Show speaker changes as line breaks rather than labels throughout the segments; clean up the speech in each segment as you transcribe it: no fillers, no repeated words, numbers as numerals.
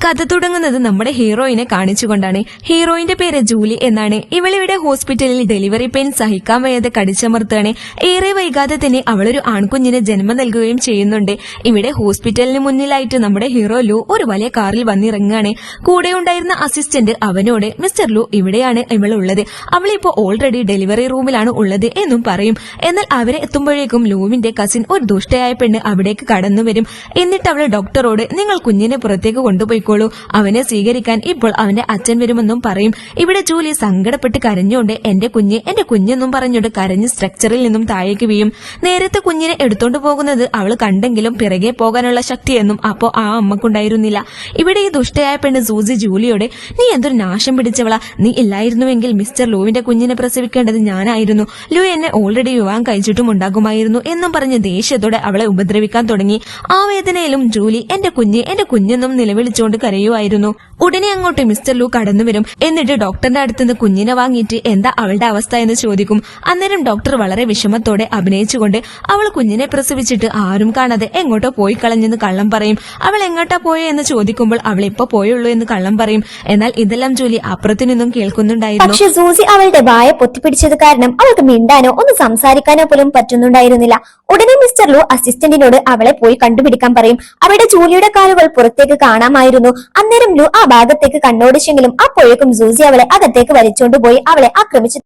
കഥ തുടങ്ങുന്നത് നമ്മുടെ ഹീറോയിനെ കാണിച്ചുകൊണ്ടാണ്. ഹീറോയിന്റെ പേര് ജൂലി എന്നാണ്. ഇവളിവിടെ ഹോസ്പിറ്റലിൽ ഡെലിവറി പെയിൻ സഹിക്കാൻ വയ്യാതെ കടിച്ചമർത്തുകയാണ്. ഏറെ വൈകാതെ തന്നെ അവളൊരു ആൺകുഞ്ഞിന് ജന്മം നൽകുകയും ചെയ്യുന്നുണ്ട്. ഇവിടെ ഹോസ്പിറ്റലിന് മുന്നിലായിട്ട് നമ്മുടെ ഹീറോ ലു ഒരു വലിയ കാറിൽ വന്നിറങ്ങുകയാണ്. കൂടെ ഉണ്ടായിരുന്ന അസിസ്റ്റന്റ് അവനോട് മിസ്റ്റർ ലു, ഇവിടെയാണ് ഇവളുള്ളത്, അവളിപ്പോ ഓൾറെഡി ഡെലിവറി റൂമിലാണ് ഉള്ളത് എന്നും പറയും. എന്നാൽ അവരെ എത്തുമ്പോഴേക്കും ലൂവിന്റെ കസിൻ ഒരു ദുഷ്ടയായ പെണ്ണ് അവിടേക്ക് കടന്നു വരും. എന്നിട്ട് അവൾ ഡോക്ടറോട് നിങ്ങൾ കുഞ്ഞിനെ പുറത്തേക്ക് കൊണ്ടുപോയിക്കോളൂ, അവനെ സ്വീകരിക്കാൻ ഇപ്പോൾ അവന്റെ അച്ഛൻ വരുമെന്നും പറയും. ഇവിടെ ജൂലി സങ്കടപ്പെട്ട് കരഞ്ഞുകൊണ്ട് എന്റെ കുഞ്ഞെന്നും പറഞ്ഞുകൊണ്ട് കരഞ്ഞ് സ്ട്രക്ചറിൽ നിന്നും താഴേക്ക് വീഴും. നേരത്തെ കുഞ്ഞിനെ എടുത്തോണ്ട് പോകുന്നത് അവൾ കണ്ടെങ്കിലും പിറകെ പോകാനുള്ള ശക്തിയൊന്നും അപ്പോ ആ അമ്മക്കുണ്ടായിരുന്നില്ല. ഇവിടെ ഈ ദുഷ്ടയായ പെണ്ണ് സൂസി ജൂലിയോടെ നീ എന്തൊരു നാശം പിടിച്ചവളാ, നീ ഇല്ലായിരുന്നുവെങ്കിൽ മിസ്റ്റർ ലൂവിന്റെ കുഞ്ഞിനെ പ്രസവിക്കേണ്ടത് ഞാനായിരുന്നു, ലൂ എന്നെ ഓൾറെഡി വിവാഹം കഴിച്ചിട്ടും ഉണ്ടാകുമായിരുന്നു എന്നും പറഞ്ഞ് ദേഷ്യത്തോടെ അവളെ ഉപദ്രവിക്കാൻ തുടങ്ങി. ആ വേദനയിലും ജൂലി എന്റെ കുഞ്ഞെന്നും നിലവിളിച്ചുകൊണ്ട് കരയുമായിരുന്നു. ഉടനെ അങ്ങോട്ട് മിസ്റ്റർ ലൂ കടന്നുവരും. എന്നിട്ട് ഡോക്ടറിന്റെ അടുത്തുനിന്ന് കുഞ്ഞിനെ വാങ്ങിയിട്ട് എന്താ അവളുടെ അവസ്ഥ എന്ന് ചോദിക്കും. അന്നേരം ഡോക്ടർ വളരെ വിഷമത്തോടെ അഭിനയിച്ചുകൊണ്ട് അവൾ കുഞ്ഞിനെ പ്രസവിച്ചിട്ട് ആരും കാണാതെ എങ്ങോട്ടോ പോയി കളഞ്ഞെന്ന് കള്ളം പറയും. അവൾ എങ്ങോട്ടാ പോയോ എന്ന് ചോദിക്കുമ്പോൾ അവൾ ഇപ്പൊ പോയുള്ളൂ എന്ന് കള്ളം പറയും. എന്നാൽ ഇതെല്ലാം ജൂലി അപ്പുറത്തു നിന്നും കേൾക്കുന്നുണ്ടായിരുന്നു.
പക്ഷെ സൂസി അവളുടെ വായ പൊത്തിപ്പിടിച്ചത് കാരണം അവൾക്ക് മിണ്ടാനോ ഒന്ന് സംസാരിക്കാനോ പോലും പറ്റുന്നുണ്ടായിരുന്നില്ല. ഉടനെ മിസ്റ്റർ ലൂ അസിസ്റ്റന്റിനോട് അവളെ പോയി കണ്ടുപിടിക്കാൻ പറയും. അവിടെ ജൂലിയുടെ കാലുകൾ പുറത്തേക്ക് കാണാമായിരുന്നു. അന്നേരം ലൂ ആ ഭാഗത്തേക്ക് കണ്ണോടിച്ചെങ്കിലും അപ്പോഴേക്കും സൂസി അവളെ അകത്തേക്ക് വലിച്ചുകൊണ്ടുപോയി അവളെ ആക്രമിച്ച്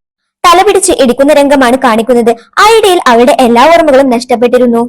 തലപിടിച്ച് ഇടിക്കുന്ന രംഗമാണ് കാണിക്കുന്നത്. ആ ഇടയിൽ അവളുടെ എല്ലാ ഓർമ്മകളും നഷ്ടപ്പെട്ടിരുന്നു.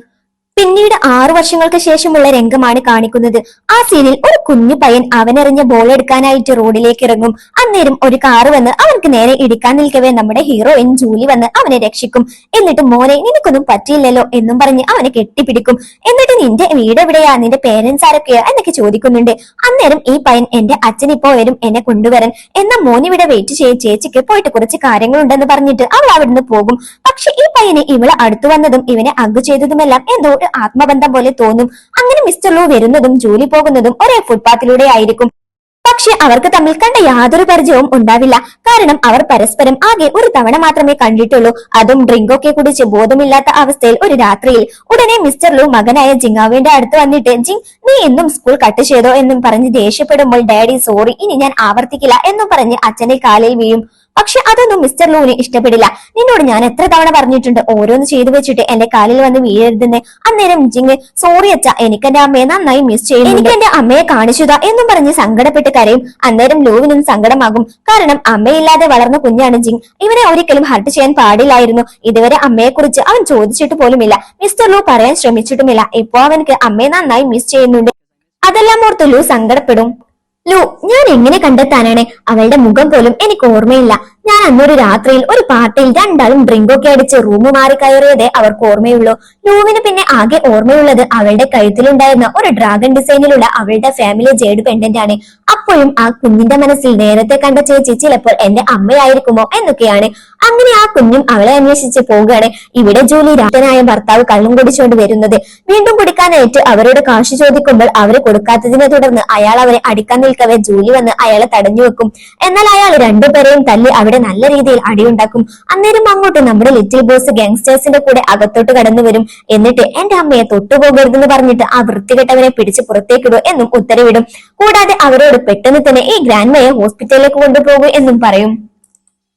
പിന്നീട് 6 വർഷങ്ങൾക്ക് ശേഷമുള്ള രംഗമാണ് കാണിക്കുന്നത്. ആ സീനിൽ ഒരു കുഞ്ഞു പയ്യൻ അവനെറിഞ്ഞ ബോൾ എടുക്കാനായിട്ട് റോഡിലേക്ക് ഇറങ്ങും. അന്നേരം ഒരു കാറ് വന്ന് അവർക്ക് നേരെ ഇടിക്കാൻ നിൽക്കവേ നമ്മുടെ ഹീറോയിൻ ജൂലി വന്ന് അവനെ രക്ഷിക്കും. എന്നിട്ട് മോനെ നിനക്കൊന്നും പറ്റിയില്ലല്ലോ എന്നും പറഞ്ഞ് അവനെ കെട്ടിപ്പിടിക്കും. എന്നിട്ട് നിന്റെ വീട് എവിടെയാ, നിന്റെ പേരൻസ് ആരൊക്കെയാ എന്നൊക്കെ ചോദിക്കുന്നുണ്ട്. അന്നേരം ഈ പയ്യൻ എന്റെ അച്ഛൻ ഇപ്പോ വരും എന്നെ കൊണ്ടുവരാൻ, എന്നാ മോനിവിടെ വെയിറ്റ് ചെയ്യും, ചേച്ചിക്ക് പോയിട്ട് കുറച്ച് കാര്യങ്ങളുണ്ടെന്ന് പറഞ്ഞിട്ട് അവൾ അവിടുന്ന് പോകും. പക്ഷെ ഈ പയ്യന് ഇവളെ അടുത്തു വന്നതും ഇവനെ അഗ് ചെയ്തതുമെല്ലാം എന്തോ ആത്മബന്ധം പോലെ തോന്നും. അങ്ങനെ മിസ്റ്റർ ലൂ വരുന്നതും ജൂലി പോകുന്നതും ഒരേ ഫുട്പാത്തിലൂടെ ആയിരിക്കും. പക്ഷെ അവർക്ക് തമ്മിൽ കണ്ട യാതൊരു പരിചയവും ഉണ്ടാവില്ല. കാരണം അവർ പരസ്പരം ആകെ ഒരു തവണ മാത്രമേ കണ്ടിട്ടുള്ളൂ, അതും ഡ്രിങ്കൊക്കെ കുടിച്ച് ബോധമില്ലാത്ത അവസ്ഥയിൽ ഒരു രാത്രിയിൽ. ഉടനെ മിസ്റ്റർ ലൂ മകനായ ജിങ്ങാവിന്റെ അടുത്ത് വന്നിട്ട് ജിങ് നീ ഇന്നും സ്കൂൾ കട്ട് ചെയ്തോ എന്നും പറഞ്ഞ് ദേഷ്യപ്പെടുമ്പോൾ ഡാഡി സോറി ഇനി ഞാൻ ആവർത്തിക്കില്ല എന്നും പറഞ്ഞ് അച്ഛന്റെ കാലിൽ വീഴും. പക്ഷെ അതൊന്നും മിസ്റ്റർ ലൂവിന് ഇഷ്ടപ്പെടില്ല. നിന്നോട് ഞാൻ എത്ര തവണ പറഞ്ഞിട്ടുണ്ട് ഓരോന്ന് ചെയ്തു വെച്ചിട്ട് എന്റെ കാലിൽ വന്ന് വീഴരുതെന്ന്. അന്നേരം ജിങ് സോറി അച്ഛ, എനിക്ക് എന്റെ അമ്മയെ നന്നായി മിസ് ചെയ്യുന്നു, എനിക്ക് എന്റെ അമ്മയെ കാണിച്ചുതാ എന്നും പറഞ്ഞ് സങ്കടപ്പെട്ട് കരയും. അന്നേരം ലൂവിനും സങ്കടമാകും. കാരണം അമ്മയില്ലാതെ വളർന്ന കുഞ്ഞാണ് ജിങ്. ഇവനെ ഒരിക്കലും ഹർട്ട് ചെയ്യാൻ പാടില്ലായിരുന്നു. ഇതുവരെ അമ്മയെക്കുറിച്ച് അവൻ ചോദിച്ചിട്ട് പോലുമില്ല. മിസ്റ്റർ ലൂ പറയാൻ ശ്രമിച്ചിട്ടുമില്ല. ഇപ്പോ അവനക്ക് അമ്മയെ നന്നായി മിസ് ചെയ്യുന്നുണ്ട്. അതെല്ലാം ഓർത്ത് ലൂ സങ്കടപ്പെടും. ലൂ ഞാൻ എങ്ങനെ കണ്ടെത്താനാണ്, അവളുടെ മുഖം പോലും എനിക്ക് ഓർമ്മയില്ല. ഞാൻ അന്നൊരു രാത്രിയിൽ ഒരു പാർട്ടിയിൽ രണ്ടാളും ഡ്രിങ്കൊക്കെ അടിച്ച് റൂം മാറി കയറിയതേ അവർക്ക് ഓർമ്മയുള്ളൂ. ലൂവിന് പിന്നെ ആകെ ഓർമ്മയുള്ളത് അവളുടെ കഴുത്തിലുണ്ടായിരുന്ന ഒരു ഡ്രാഗൺ ഡിസൈനിലുള്ള അവളുടെ ഫാമിലി ജേഡ് പെൻഡന്റ് ആണ്. അപ്പോഴും ആ കുഞ്ഞിന്റെ മനസ്സിൽ നേരത്തെ കണ്ട ചേച്ചി ചിലപ്പോൾ എന്റെ അമ്മയായിരിക്കുമോ എന്നൊക്കെയാണ്. അങ്ങനെ ആ കുഞ്ഞും അവളെ അന്വേഷിച്ച് പോവുകയാണ്. ഇവിടെ ജൂലി രാട്ടനായ ഭർത്താവ് കള്ളും കുടിച്ചുകൊണ്ട് വരുന്നത്. വീണ്ടും കുടിക്കാനായിട്ട് അവരോട് കാശ് ചോദിക്കുമ്പോൾ അവര് കൊടുക്കാത്തതിനെ തുടർന്ന് അയാൾ അവരെ അടിക്കാൻ നിൽക്കവേ ജൂലി വന്ന് അയാളെ തടഞ്ഞു വെക്കും. എന്നാൽ അയാൾ രണ്ടുപേരെയും തല്ലി അവിടെ നല്ല രീതിയിൽ അടിയുണ്ടാക്കും. അന്നേരം അങ്ങോട്ട് നമ്മുടെ ലിറ്റിൽ ബോസ് ഗാങ്സ്റ്റേഴ്സിന്റെ കൂടെ അകത്തോട്ട് കടന്നു വരും. എന്നിട്ട് എന്റെ അമ്മയെ തൊട്ടുപോകരുതെന്ന് പറഞ്ഞിട്ട് ആ വൃത്തികെട്ടവനെ പിടിച്ച് പുറത്തേക്കിടൂ എന്നും ഉത്തരവിടും. കൂടാതെ അവരോട് പെട്ടെന്ന് തന്നെ ഈ ഗ്രാൻഡ്മയെ ഹോസ്പിറ്റലിലേക്ക് കൊണ്ടുപോകൂ എന്നും പറയും.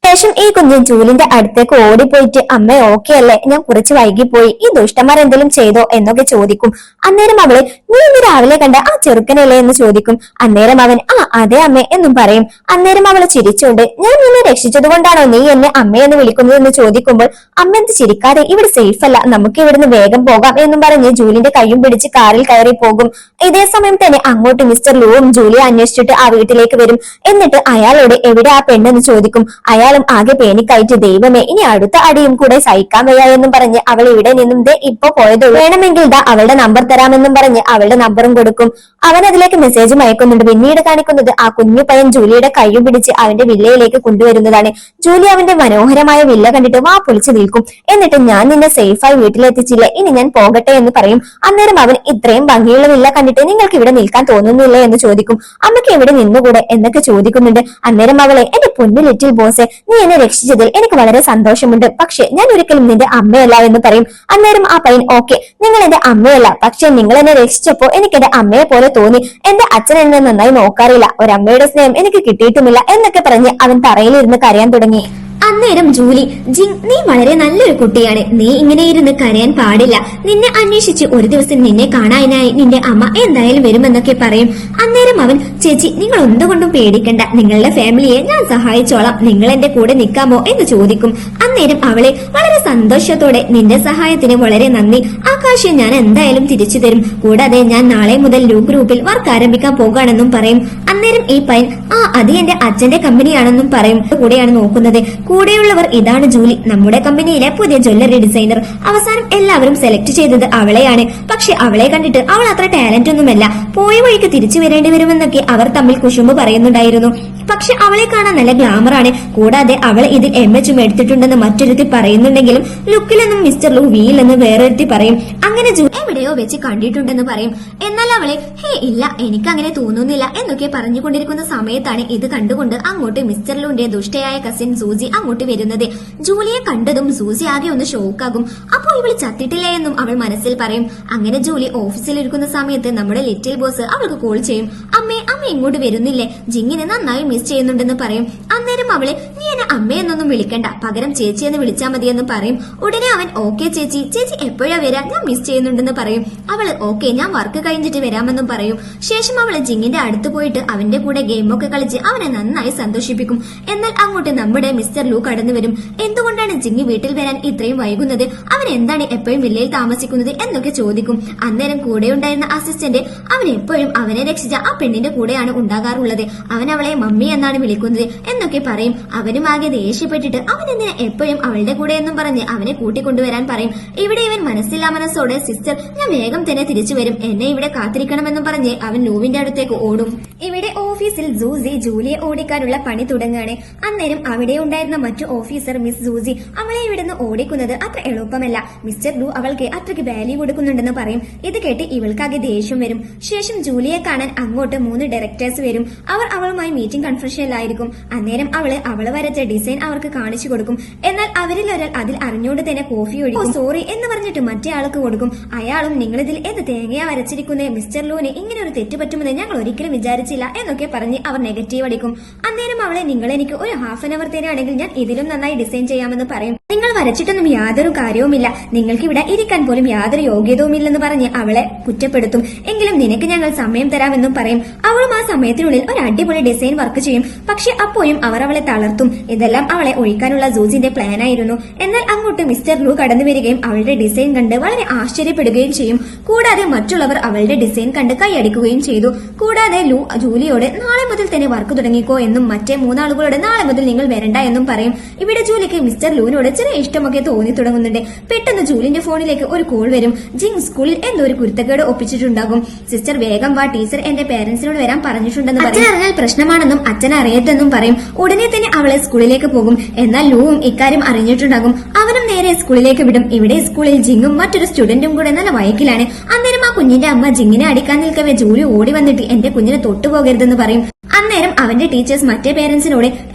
ശേഷം ഈ കുഞ്ഞ് ജൂലിന്റെ അടുത്തേക്ക് ഓടിപ്പോയിട്ട് അമ്മ ഓക്കെ അല്ലേ, ഞാൻ കുറച്ച് വൈകിപ്പോയി, ഈ ദുഷ്ടന്മാർ എന്തെങ്കിലും ചെയ്തോ എന്നൊക്കെ ചോദിക്കും. അന്നേരം അവള് നീ ഇന്ന് രാവിലെ കണ്ട ആ ചെറുക്കനല്ലേ എന്ന് ചോദിക്കും. അന്നേരം അവൻ അതെ അമ്മ എന്നും പറയും. അന്നേരം അവള് ചിരിച്ചോണ്ട് ഞാൻ നിന്നെ രക്ഷിച്ചത് കൊണ്ടാണോ നീ എന്നെ അമ്മയെന്ന് വിളിക്കുന്നത് എന്ന് ചോദിക്കുമ്പോൾ അമ്മ എന്ത് ചിരിക്കാതെ, ഇവിടെ സേഫ് അല്ല, നമുക്ക് ഇവിടുന്ന് വേഗം പോകാം എന്നും പറഞ്ഞ് ജൂലിന്റെ കൈയും പിടിച്ച് കാറിൽ കയറി പോകും. ഇതേ സമയം തന്നെ അങ്ങോട്ട് മിസ്റ്റർ ലൂവും ജൂലിയെ അന്വേഷിച്ചിട്ട് ആ വീട്ടിലേക്ക് വരും. എന്നിട്ട് അയാളോട് എവിടെ ആ പെണ്ണെന്ന് ചോദിക്കും. അയാളും ആകെ പേനിക്കായിട്ട് ദൈവമേ ഇനി അടുത്ത അടിയും കൂടെ സഹിക്കാൻ വയ്യ എന്നും പറഞ്ഞ് അവൾ ഇവിടെ നിന്നും ഇപ്പൊ പോയത്, വേണമെങ്കിൽ അവളുടെ നമ്പർ തരാമെന്നും പറഞ്ഞ് അവളുടെ നമ്പറും കൊടുക്കും. അവൻ അതിലേക്ക് മെസ്സേജും അയക്കുന്നുണ്ട്. പിന്നീട് കാണിക്കുന്നത് ആ കുഞ്ഞു പയ്യൻ ജൂലിയുടെ കൈയും പിടിച്ച് അവന്റെ വില്ലയിലേക്ക് കൊണ്ടുവരുന്നതാണ്. ജൂലി അവന്റെ മനോഹരമായ വില്ല കണ്ടിട്ട് വാ പൊളിച്ചു നിൽക്കും. എന്നിട്ട് ഞാൻ നിന്നെ സേഫായി വീട്ടിലെത്തിച്ചില്ല, ഇനി ഞാൻ പോകട്ടെ എന്ന് പറയും. അന്നേരം അവൻ ഇത്രയും ഭംഗിയുള്ള വില്ല കണ്ടിട്ട് നിങ്ങൾക്ക് ഇവിടെ നിൽക്കാൻ തോന്നുന്നില്ല എന്ന് ചോദിക്കും. അമ്മയ്ക്ക് എവിടെ നിന്നുകൂടെ എന്നൊക്കെ ചോദിക്കുന്നുണ്ട്. അന്നേരം അവളെ എന്റെ പൊന്നു ലിറ്റിൽ ബോസെ നീ എന്നെ രക്ഷിച്ചതിൽ എനിക്ക് വളരെ സന്തോഷമുണ്ട്. പക്ഷെ ഞാൻ ഒരിക്കലും നിന്റെ അമ്മയല്ല എന്ന് പറയും. അന്നേരം ആ പയ്യൻ ഓക്കെ, നിങ്ങൾ എന്റെ അമ്മയല്ല, പക്ഷെ നിങ്ങൾ എന്നെ രക്ഷിച്ചപ്പോ എനിക്ക് എന്റെ അമ്മയെ പോലെ തോന്നി. എന്റെ അച്ഛൻ എന്നെ നന്നായി നോക്കാറില്ല, ഒരമ്മയുടെ സ്നേഹം എനിക്ക് കിട്ടിയിട്ടുമില്ല എന്നൊക്കെ പറഞ്ഞ് അവൻ തറയിലിരുന്ന് കരയാൻ തുടങ്ങി. അന്നേരം ജൂലി, ജിങ് നീ വളരെ നല്ലൊരു കുട്ടിയാണ്, നീ ഇങ്ങനെ ഇരുന്ന് കരയാൻ പാടില്ല, നിന്നെ അന്വേഷിച്ച് ഒരു ദിവസം നിന്നെ കാണാനായി നിന്റെ അമ്മ എന്തായാലും വരുമെന്നൊക്കെ പറയും. അന്നേരം അവൻ, ചേച്ചി നിങ്ങൾ എന്തുകൊണ്ടും പേടിക്കണ്ട, നിങ്ങളുടെ ഫാമിലിയെ ഞാൻ സഹായിച്ചോളാം, നിങ്ങൾ എന്റെ കൂടെ നിൽക്കാമോ എന്ന് ചോദിക്കും. അന്നേരം അവളെ വളരെ സന്തോഷത്തോടെ, നിന്റെ സഹായത്തിന് വളരെ നന്ദി, ആ കാശ് ഞാൻ എന്തായാലും തിരിച്ചു തരും, കൂടാതെ ഞാൻ നാളെ മുതൽ ലൂ ഗ്രൂപ്പിൽ വർക്ക് ആരംഭിക്കാൻ പോകുകയാണെന്നും പറയും. അന്നേരം ഈ പയ്യൻ, അത് എന്റെ അച്ഛന്റെ കമ്പനിയാണെന്നും പറയും. കൂടെയാണ് നോക്കുന്നത്. കൂടെയുള്ളവർ ഇതാണ് ജൂലി, നമ്മുടെ കമ്പനിയിലെ പുതിയ ജ്വല്ലറി ഡിസൈനർ. അവസാനം എല്ലാവരും സെലക്ട് ചെയ്തത് അവളെയാണ്. പക്ഷെ അവളെ കണ്ടിട്ട് അവൾ അത്ര ടാലന്റ് ഒന്നുമല്ല, പോയ വഴിക്ക് തിരിച്ചു വരേണ്ടി വരുമെന്നൊക്കെ അവർ തമ്മിൽ കുശുമ്പ് പറയുന്നുണ്ടായിരുന്നു. പക്ഷെ അവളെ കാണാൻ നല്ല ഗ്ലാമറാണ്, കൂടാതെ അവൾ ഇതിൽ എംഎച്ചും എടുത്തിട്ടുണ്ടെന്ന് മറ്റൊരുത്തി പറയുന്നുണ്ടെങ്കിലും ലുക്കിലെന്നും മിസ്റ്റർ ലൂ വീലെന്ന് വേറൊരുത്തി പറയും. അങ്ങനെ ജൂലി എവിടെയോ വെച്ച് കണ്ടിട്ടുണ്ടെന്ന് പറയും. എന്നാൽ അവളെ ഇല്ല, എനിക്ക് അങ്ങനെ തോന്നുന്നില്ല എന്നൊക്കെ പറഞ്ഞുകൊണ്ടിരിക്കുന്ന സമയത്താണ് ഇത് കണ്ടുകൊണ്ട് അങ്ങോട്ട് മിസ്റ്റർ ലൂന്റെ ദുഷ്ടയായ കസിൻ സൂസി അങ്ങോട്ട് വരുന്നത്. ജൂലിയെ കണ്ടതും സൂസി ആകെ ഒന്ന് ഷോക്കാകും. അപ്പോ ഇവള് ചത്തിട്ടില്ല എന്നും അവൾ മനസ്സിൽ പറയും. അങ്ങനെ ജൂലി ഓഫീസിലിരിക്കുന്ന സമയത്ത് നമ്മുടെ ലിറ്റിൽ ബോസ് അവൾക്ക് കോൾ ചെയ്യും. അമ്മ ഇങ്ങോട്ട് വരുന്നില്ലേ, ജിങ്ങിനെ നന്നായി മിസ് ചെയ്യുന്നുണ്ടെന്ന് പറയും. അന്നേരം അവള്, നീ എന്നെ അമ്മയെന്നൊന്നും വിളിക്കണ്ട, പകരം ചേച്ചി എന്ന് വിളിച്ചാൽ മതിയെന്ന് പറയും. ഉടനെ അവൻ, ഓക്കെ ചേച്ചി എപ്പോഴാ വരാ, ഞാൻ മിസ് ചെയ്യുന്നുണ്ടെന്ന് പറയും. അവള്, ഓക്കെ ഞാൻ വർക്ക് കഴിഞ്ഞിട്ട് വരാമെന്നും പറയും. ശേഷം അവള് ജിങ്ങിന്റെ അടുത്ത് പോയിട്ട് അവന്റെ കൂടെ ഗെയിമൊക്കെ കളിച്ച് അവനെ നന്നായി സന്തോഷിപ്പിക്കും. എന്നാൽ അങ്ങോട്ട് നമ്മുടെ മിസ്റ്റർ ലൂ കടന്നു വരും. എന്തുകൊണ്ടാണ് ജിങ്ങി വീട്ടിൽ വരാൻ ഇത്രയും വൈകുന്നത്, അവൻ എന്താണ് എപ്പോഴും വില്ലയിൽ താമസിക്കുന്നത് എന്നൊക്കെ ചോദിക്കും. അന്നേരം കൂടെ ഉണ്ടായിരുന്ന അസിസ്റ്റന്റ്, അവൻ എപ്പോഴും അവനെ രക്ഷിച്ച ആ പെണ്ണിന്റെ കൂടെയാണ് ഉണ്ടാകാറുള്ളത്, അവൻ അവളെ മമ്മി എന്നാണ് വിളിക്കുന്നത് എന്നൊക്കെ പറയും. അവനും ആകെ ദേഷ്യപ്പെട്ടിട്ട് അവൻ എന്തിനാ എപ്പോഴും അവളുടെ കൂടെ എന്നും പറഞ്ഞ് അവനെ കൂട്ടിക്കൊണ്ടുവരാൻ പറയും. ഇവിടെ ഇവൻ മനസ്സില്ലാ മനസ്സോടെ, സിസ്റ്റർ ഞാൻ വേഗം തന്നെ തിരിച്ചു വരും, എന്നെ ഇവിടെ കാത്തിരിക്കണമെന്നും പറഞ്ഞ് അവൻ ലൂവിന്റെ അടുത്തേക്ക് ഓടും. ഇവിടെ ഓഫീസിൽ സൂസി ജൂലിയെ ഓടിക്കാനുള്ള പണി തുടങ്ങുകയാണ്. അന്നേരം അവിടെ ഉണ്ടായിരുന്ന മറ്റു ഓഫീസർ മിസ് സൂസി അവളെ ഇവിടുന്ന് ഓടിക്കുന്നത് അത്ര എളുപ്പമല്ല, മിസ്റ്റർ ലൂ അവൾക്ക് അത്രയ്ക്ക് വാല്യൂ കൊടുക്കുന്നുണ്ടെന്ന് പറയും. ഇത് കേട്ട് ഇവൾക്കാകെ ദേഷ്യം വരും. ശേഷം ജൂലിയെ കാണാൻ അങ്ങോട്ട് 3 ഡയറക്ടേഴ്സ് വരും. അവർ അവളുമായി മീറ്റിംഗ് കൺഫറൻസിലായിരിക്കും. അന്നേരം അവള് വരച്ച ഡിസൈൻ അവർക്ക് കാണിച്ചു കൊടുക്കും. എന്നാൽ അവരിൽ ഒരാൾ അതിൽ അറിഞ്ഞുകൊണ്ട് തന്നെ കോഫി ഒഴിക്കും. സോറി എന്ന് പറഞ്ഞിട്ട് മറ്റേ ആൾക്ക് കൊടുക്കും. അയാളും, നിങ്ങളിതിൽ എന്ത് തേങ്ങയാ വരച്ചിരിക്കുന്നത്, മിസ്റ്റർ ലൂന് ഇങ്ങനെ ഒരു തെറ്റ് പറ്റുമെന്ന് ഞങ്ങൾ ഒരിക്കലും വിചാരിച്ചില്ല എന്നൊക്കെ പറഞ്ഞ് അവർ നെഗറ്റീവ് അടിക്കും. അന്നേരം അവളെ, നിങ്ങൾ എനിക്ക് ഒരു ഹാഫ് ആൻ അവർ തരാണെങ്കിൽ ഞാൻ ഇതിലും നന്നായി ഡിസൈൻ ചെയ്യാമെന്ന് പറയും. നിങ്ങൾ വരച്ചിട്ടൊന്നും യാതൊരു കാര്യവുമില്ല, നിങ്ങൾക്ക് ഇവിടെ ഇരിക്കാൻ പോലും യാതൊരു യോഗ്യതവുമില്ലെന്ന് പറഞ്ഞ് അവളെ കുറ്റപ്പെടുത്തും. എങ്കിലും നിനക്ക് ഞങ്ങൾ സമയം തരാമെന്നും പറയും. അവളും ആ സമയത്തിനുള്ളിൽ ഒരു അടിപൊളി ഡിസൈൻ വർക്ക് ചെയ്യും. പക്ഷെ അപ്പോഴും അവർ അവളെ തളർത്തും. ഇതെല്ലാം അവളെ ഒഴിക്കാനുള്ള സൂസിന്റെ പ്ലാൻ ആയിരുന്നു. എന്നാൽ അങ്ങോട്ട് മിസ്റ്റർ ലൂ കടന്നു വരികയും അവളുടെ ഡിസൈൻ കണ്ട് വളരെ ആശ്ചര്യപ്പെടുകയും ചെയ്യും. കൂടാതെ മറ്റുള്ളവർ അവളുടെ ഡിസൈൻ കണ്ട് കൈയടിക്കുകയും ചെയ്തു. കൂടാതെ ലൂ ജൂലിയോട് നാളെ മുതൽ തന്നെ വർക്ക് തുടങ്ങിക്കോ എന്നും മറ്റേ 3 ആളുകളോട് നാളെ മുതൽ നിങ്ങൾ വരണ്ട എന്നും പറയും. ഇവിടെ ജൂലിക്ക് മിസ്റ്റർ ലൂവിനോട് ചെറിയ ഇഷ്ടമൊക്കെ തോന്നി തുടങ്ങുന്നുണ്ട്. പെട്ടെന്ന് ജൂലിന്റെ ഫോണിലേക്ക് ഒരു കോൾ വരും. ജിങ് സ്കൂളിൽ എന്തോ ഒരു കുരുത്തക്കേട് ഒപ്പിച്ചിട്ടുണ്ടാകും. സിസ്റ്റർ വേഗം വാ, ടീച്ചർ എന്റെ പേരൻസിനോട് വരാൻ പറഞ്ഞിട്ടുണ്ടെന്ന് പറയും. അച്ഛൻ അറിഞ്ഞാൽ പ്രശ്നമാണെന്നും അച്ഛൻ അറിയട്ടെന്നും പറയും. ഉടനെ തന്നെ അവളെ സ്കൂളിലേക്ക് പോകും. എന്നാൽ ലൂവും ഇക്കാര്യം അറിഞ്ഞിട്ടുണ്ടാകും. അവനും നേരെ സ്കൂളിലേക്ക് വിടും. ഇവിടെ സ്കൂളിൽ ജിങ്ങും മറ്റൊരു സ്റ്റുഡന്റും കൂടെ നല്ല വയക്കിലാണ്. അന്നേരം ആ കുഞ്ഞിന്റെ അമ്മ ജിങ്ങിനെ അടിക്കാൻ നിൽക്കവേ ജൂലി ഓടി വന്നിട്ട് എന്റെ കുഞ്ഞിനെ തൊട്ടുപോകരുതെന്ന് പറയും. അന്നേരം അവന്റെ ടീച്ചേഴ്സ് മറ്റേ പേരൻസിനോട്,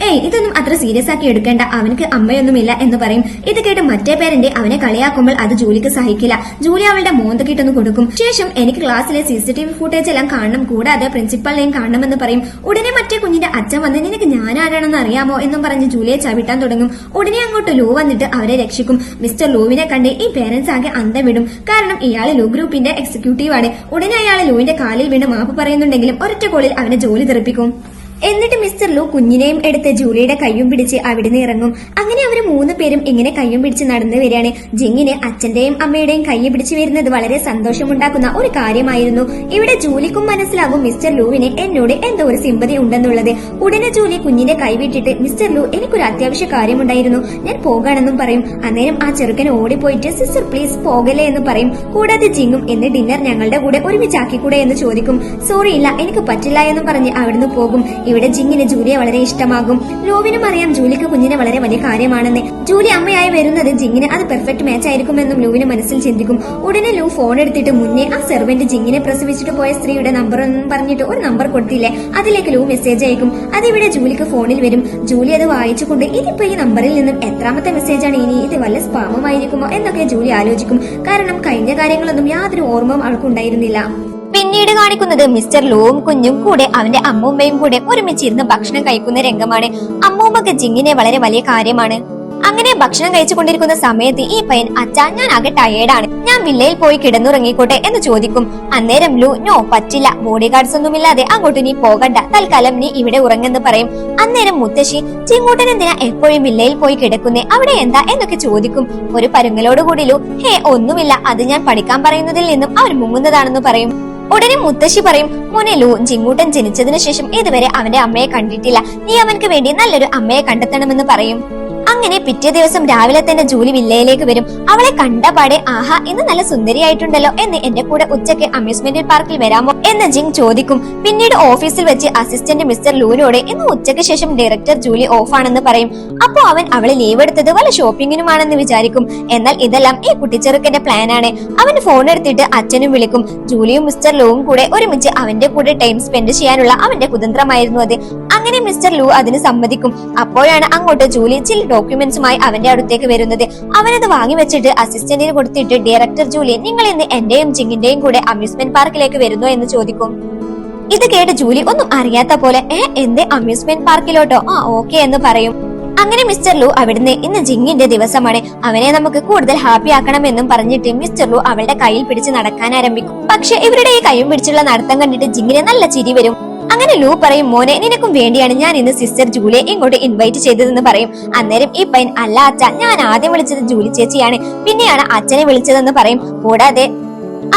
ഇതൊന്നും അത്ര സീരിയസ് ആക്കി എടുക്കേണ്ട, അവനക്ക് അമ്മയൊന്നുമില്ല എന്ന് പറയും. ഇത് കേട്ട് മറ്റേ പേരന്റ് അവനെ കളിയാക്കുമ്പോൾ അത് ജൂലിക്ക് സഹിക്കില്ല. ജൂലി അവളുടെ മോന്തക്കിട്ടൊന്ന് കൊടുക്കും. ശേഷം എനിക്ക് ക്ലാസ്സിലെ CCTV ഫുട്ടേജ് എല്ലാം കാണണം, കൂടാതെ പ്രിൻസിപ്പളിനെയും കാണണമെന്ന് പറയും. ഉടനെ മറ്റേ കുഞ്ഞിന്റെ അച്ഛൻ വന്ന്, നിനക്ക് ഞാൻ ആരാണെന്ന് അറിയാമോ എന്നും പറഞ്ഞ് ജൂലിയെ ചവിട്ടാൻ തുടങ്ങും. ഉടനെ അങ്ങോട്ട് ലൂ വന്നിട്ട് അവരെ രക്ഷിക്കും. മിസ്റ്റർ ലൂവിനെ കണ്ട് ഈ പേരൻസ് ആകെ അന്തം വിടും. കാരണം ഇയാൾ ലൂ ഗ്രൂപ്പിന്റെ എക്സിക്യൂട്ടീവ് ആണ്. ഉടനെ അയാൾ ലൂവിന്റെ കാലിൽ വീണ് മാപ്പ് പറയുന്നുണ്ടെങ്കിലും ഒരൊറ്റ കോളിൽ അവനെ ജോലി തെറിപ്പിക്കും. എന്നിട്ട് മിസ്റ്റർ ലൂ കുഞ്ഞിനെയും എടുത്ത് ജൂലിയുടെ കയ്യും പിടിച്ച് അവിടുന്ന് ഇറങ്ങും. അങ്ങനെ അവർ 3 പേരും ഇങ്ങനെ കയ്യും പിടിച്ച് നടന്നു വരികയാണ്. ജിങ്ങിന് അച്ഛന്റെയും അമ്മയുടെയും കൈ പിടിച്ചു വരുന്നത് വളരെ സന്തോഷമുണ്ടാക്കുന്ന ഒരു കാര്യമായിരുന്നു. ഇവിടെ ജൂലിക്കും മനസ്സിലാകും മിസ്റ്റർ ലൂവിന് എന്നോട് എന്തോ ഒരു സിമ്പതി ഉണ്ടെന്നുള്ളത്. ഉടനെ ജൂലി കുഞ്ഞിന്റെ കൈ വിട്ടിട്ട്, മിസ്റ്റർ ലൂ എനിക്കൊരു അത്യാവശ്യ കാര്യമുണ്ടായിരുന്നു, ഞാൻ പോകാണെന്നും പറയും. അന്നേരം ആ ചെറുക്കൻ ഓടിപ്പോയിട്ട്, സിസ്റ്റർ പ്ലീസ് പോകല്ലേ എന്ന് പറയും. കൂടാതെ ജിങ്ങും, എന്ന് ഡിന്നർ ഞങ്ങളുടെ കൂടെ ഒരുമിച്ചാക്കിക്കൂടെ എന്ന് ചോദിക്കും. സോറി ഇല്ല, എനിക്ക് പറ്റില്ല എന്നും പറഞ്ഞ് അവിടുന്ന് പോകും. ഇവിടെ ജിങ്ങിന് ജൂലിയെ വളരെ ഇഷ്ടമാകും. ലൂവിനും അറിയാം ജൂലിക്ക് കുഞ്ഞിനെ വളരെ വലിയ കാര്യമാണെന്ന്. ജൂലി അമ്മയായി വരുന്നത് ജിങ്ങിന് അത് പെർഫെക്റ്റ് മാച്ച് ആയിരിക്കുമെന്നും ലൂവിന് മനസ്സിൽ ചിന്തിക്കും. ഉടനെ ലൂ ഫോൺ എടുത്തിട്ട് മുന്നേ ആ സെർവന്റ് ജിങ്ങിനെ പ്രസവിച്ചിട്ട് പോയ സ്ത്രീയുടെ നമ്പർ എന്നും പറഞ്ഞിട്ട് ഒരു നമ്പർ കൊടുത്തില്ലേ, അതിലേക്ക് ലൂ മെസ്സേജ് അയക്കും. അതിവിടെ ജൂലിക്ക് ഫോണിൽ വരും. ജൂലി അത് വായിച്ചുകൊണ്ട് ഇതിപ്പോ ഈ നമ്പറിൽ നിന്നും എത്രാമത്തെ മെസ്സേജാണ് ഇനി, ഇത് വല്ല സ്പാമുമായിരിക്കുമോ എന്നൊക്കെ ജൂലി ആലോചിക്കും. കാരണം കഴിഞ്ഞ കാര്യങ്ങളൊന്നും യാതൊരു ഓർമ്മയും ആൾക്കുണ്ടായിരുന്നില്ല. പിന്നീട് കാണിക്കുന്നത് മിസ്റ്റർ ലൂവും കുഞ്ഞും കൂടെ അവന്റെ അമ്മൂമ്മയും കൂടെ ഒരുമിച്ചിരുന്ന് ഭക്ഷണം കഴിക്കുന്ന രംഗമാണ്. അമ്മൂമ്മക്ക് ജിങ്ങിനെ വളരെ വലിയ കാര്യമാണ്. അങ്ങനെ ഭക്ഷണം കഴിച്ചുകൊണ്ടിരിക്കുന്ന സമയത്ത് ഈ പയ്യൻ അച്ഛാ ഞാൻ ആകെ ടയേർഡാണ്, ഞാൻ വില്ലയിൽ പോയി കിടന്നുറങ്ങിക്കോട്ടെ എന്ന് ചോദിക്കും. അന്നേരം ലൂ നോ പറ്റില്ല, ബോഡി ഗാർഡ്സ് ഒന്നുമില്ലാതെ അങ്ങോട്ട് നീ പോകണ്ട, തൽക്കാലം നീ ഇവിടെ ഉറങ്ങെന്ന് പറയും. അന്നേരം മുത്തശ്ശി ചിങ്ങൂട്ടൻ എന്തിനാ എപ്പോഴും വില്ലയിൽ പോയി കിടക്കുന്നേ, അവിടെ എന്താ എന്നൊക്കെ ചോദിക്കും. ഒരു പരുങ്ങലോടുകൂടി ലൂ ഹേ ഒന്നുമില്ല, അത് ഞാൻ പഠിക്കാൻ പറയുന്നതിൽ നിന്നും അവർ മുങ്ങുന്നതാണെന്ന് പറയും. ഉടനെ മുത്തശ്ശി പറയും മോനെ ലൂ, ജിങ്ങൂട്ടൻ ജനിച്ചതിനു ശേഷം ഇതുവരെ അവന്റെ അമ്മയെ കണ്ടിട്ടില്ല, നീ അവൻക്ക് വേണ്ടി നല്ലൊരു അമ്മയെ കണ്ടെത്തണമെന്ന് പറയും. അങ്ങനെ പിറ്റേ ദിവസം രാവിലെ തന്നെ ജൂലി വില്ലയിലേക്ക് വരും. അവളെ കണ്ടപാടെ ആഹാ ഇന്ന് നല്ല സുന്ദരിയായിട്ടുണ്ടല്ലോ എന്ന് എന്റെ കൂടെ ഉച്ചയ്ക്ക് അമ്യൂസ്മെന്റ് പാർക്കിൽ വരാമോ എന്ന് ജിങ് ചോദിക്കും. പിന്നീട് ഓഫീസിൽ വെച്ച് അസിസ്റ്റന്റ് മിസ്റ്റർ ലൂനോട് ഇന്ന് ഉച്ചയ്ക്ക് ശേഷം ഡയറക്ടർ ജൂലി ഓഫാണെന്ന് പറയും. അപ്പോ അവൻ അവളെ ലീവ് എടുത്തത് വല്ല ഷോപ്പിങ്ങിനുമാണെന്ന് വിചാരിക്കും. എന്നാൽ ഇതെല്ലാം ഈ കുട്ടിച്ചെറുക്കന്റെ പ്ലാനാണ്. അവൻ ഫോൺ എടുത്തിട്ട് അച്ഛനും വിളിക്കും. ജൂലിയും മിസ്റ്റർ ലൂവും കൂടെ ഒരുമിച്ച് അവന്റെ കൂടെ ടൈം സ്പെൻഡ് ചെയ്യാനുള്ള അവന്റെ കുതന്ത്രമായിരുന്നു അത്. അങ്ങനെ മിസ്റ്റർ ലൂ അതിന് സമ്മതിക്കും. അപ്പോഴാണ് അങ്ങോട്ട് ജൂലി ചില ഡോക്യുമെന്റ്സുമായി അവന്റെ അടുത്തേക്ക് വരുന്നത്. അവനത് വാങ്ങി വെച്ചിട്ട് അസിസ്റ്റന്റിന് കൊടുത്തിട്ട് ഡയറക്ടർ ജൂലി നിങ്ങൾ ഇന്ന് എന്റെയും ജിങ്ങിന്റെയും കൂടെ അമ്യൂസ്മെന്റ് പാർക്കിലേക്ക് വരുന്നോ എന്ന് ചോദിക്കും. ഇത് കേട്ട് ജൂലി ഒന്നും അറിയാത്ത പോലെ എന്റെ അമ്യൂസ്മെന്റ് പാർക്കിലോട്ടോ, ആ ഓക്കെ എന്ന് പറയും. അങ്ങനെ മിസ്റ്റർ ലൂ അവിടുന്ന് ഇന്ന് ജിങ്ങിന്റെ ദിവസമാണ്, അവനെ നമുക്ക് കൂടുതൽ ഹാപ്പി ആക്കണമെന്നും പറഞ്ഞിട്ട് മിസ്റ്റർ ലൂ അവളുടെ കയ്യിൽ പിടിച്ച് നടക്കാൻ ആരംഭിക്കും. പക്ഷെ ഇവരുടെ ഈ കൈയും പിടിച്ചുള്ള നടത്തം കണ്ടിട്ട് ജിങ്ങിന് നല്ല ചിരി വരും. അങ്ങനെ ലൂ പറയും മോനെ നിനക്കും വേണ്ടിയാണ് ഞാൻ ഇന്ന് സിസ്റ്റർ ജൂലിയെ ഇങ്ങോട്ട് ഇൻവൈറ്റ് ചെയ്തതെന്ന് പറയും. അന്നേരം ഈ പയ്യൻ അല്ല അച്ഛ, ഞാൻ ആദ്യം വിളിച്ചത് ജൂലി ചേച്ചിയാണ്, പിന്നെയാണ് അച്ഛനെ വിളിച്ചതെന്ന് പറയും. കൂടാതെ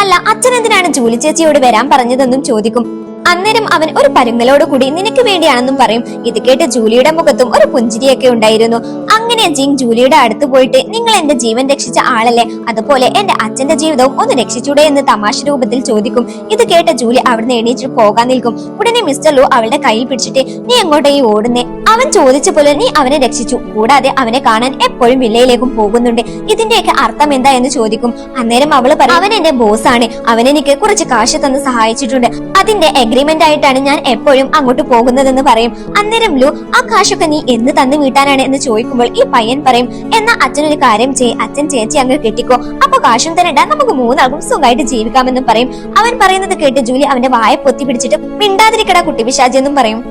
അല്ല അച്ഛൻ എന്തിനാണ് ജൂലി ചേച്ചിയോട് വരാൻ പറഞ്ഞതെന്നും ചോദിക്കും. അന്നേരം അവൻ ഒരു പരുങ്ങലോട് കൂടി നിനക്ക് വേണ്ടിയാണെന്നും പറയും. ഇത് കേട്ട് ജൂലിയുടെ മുഖത്തും ഒരു പുഞ്ചിരിയൊക്കെ ഉണ്ടായിരുന്നു. അങ്ങനെ ജിങ് ജൂലിയുടെ അടുത്ത് പോയിട്ട് നിങ്ങൾ എന്റെ ജീവൻ രക്ഷിച്ച ആളല്ലേ, അതുപോലെ എന്റെ അച്ഛന്റെ ജീവിതവും ഒന്ന് രക്ഷിച്ചൂടെ എന്ന് തമാശ രൂപത്തിൽ ചോദിക്കും. ഇത് കേട്ട ജൂലി അവിടുന്ന് എണീറ്റ് പോകാൻ നിൽക്കും. ഉടനെ മിസ്റ്റർ ലൂ അവളുടെ കയ്യിൽ പിടിച്ചിട്ട് നീ എങ്ങോട്ടേ ഓടുന്നേ, അവൻ ചോദിച്ച പോലെ നീ അവനെ രക്ഷിച്ചു, കൂടാതെ അവനെ കാണാൻ എപ്പോഴും വില്ലയിലേക്കും പോകുന്നുണ്ട്, ഇതിന്റെയൊക്കെ അർത്ഥം എന്താ എന്ന് ചോദിക്കും. അന്നേരം അവള് പറയും അവൻ എന്റെ ബോസാണ്, അവൻ എനിക്ക് കുറച്ച് കാശ് തന്ന് സഹായിച്ചിട്ടുണ്ട്, അതിന്റെ അഗ്രിമെന്റ് ആയിട്ടാണ് ഞാൻ എപ്പോഴും അങ്ങോട്ട് പോകുന്നതെന്ന് പറയും. അന്നേരം ലൂ ആ കാശൊക്കെ നീ എന്ന് തന്നു വീട്ടാനാണ് എന്ന് ചോദിക്കുമ്പോൾ ഈ പയ്യൻ പറയും എന്നാ അച്ഛനൊരു കാര്യം ചെയ്യ്, അച്ഛൻ ചേച്ചി അങ്ങ് കെട്ടിക്കോ, അപ്പൊ കാശും തരണ്ട, നമുക്ക് മൂന്നാൾക്കും സുഖമായിട്ട് ജീവിക്കാമെന്നും പറയും. അവൻ പറയുന്നത് കേട്ട് ജൂലി അവന്റെ വായ പൊത്തി പിടിച്ചിട്ട് മിണ്ടാതിരിക്കടാ കുട്ടി പിശാചി എന്നും പറയും.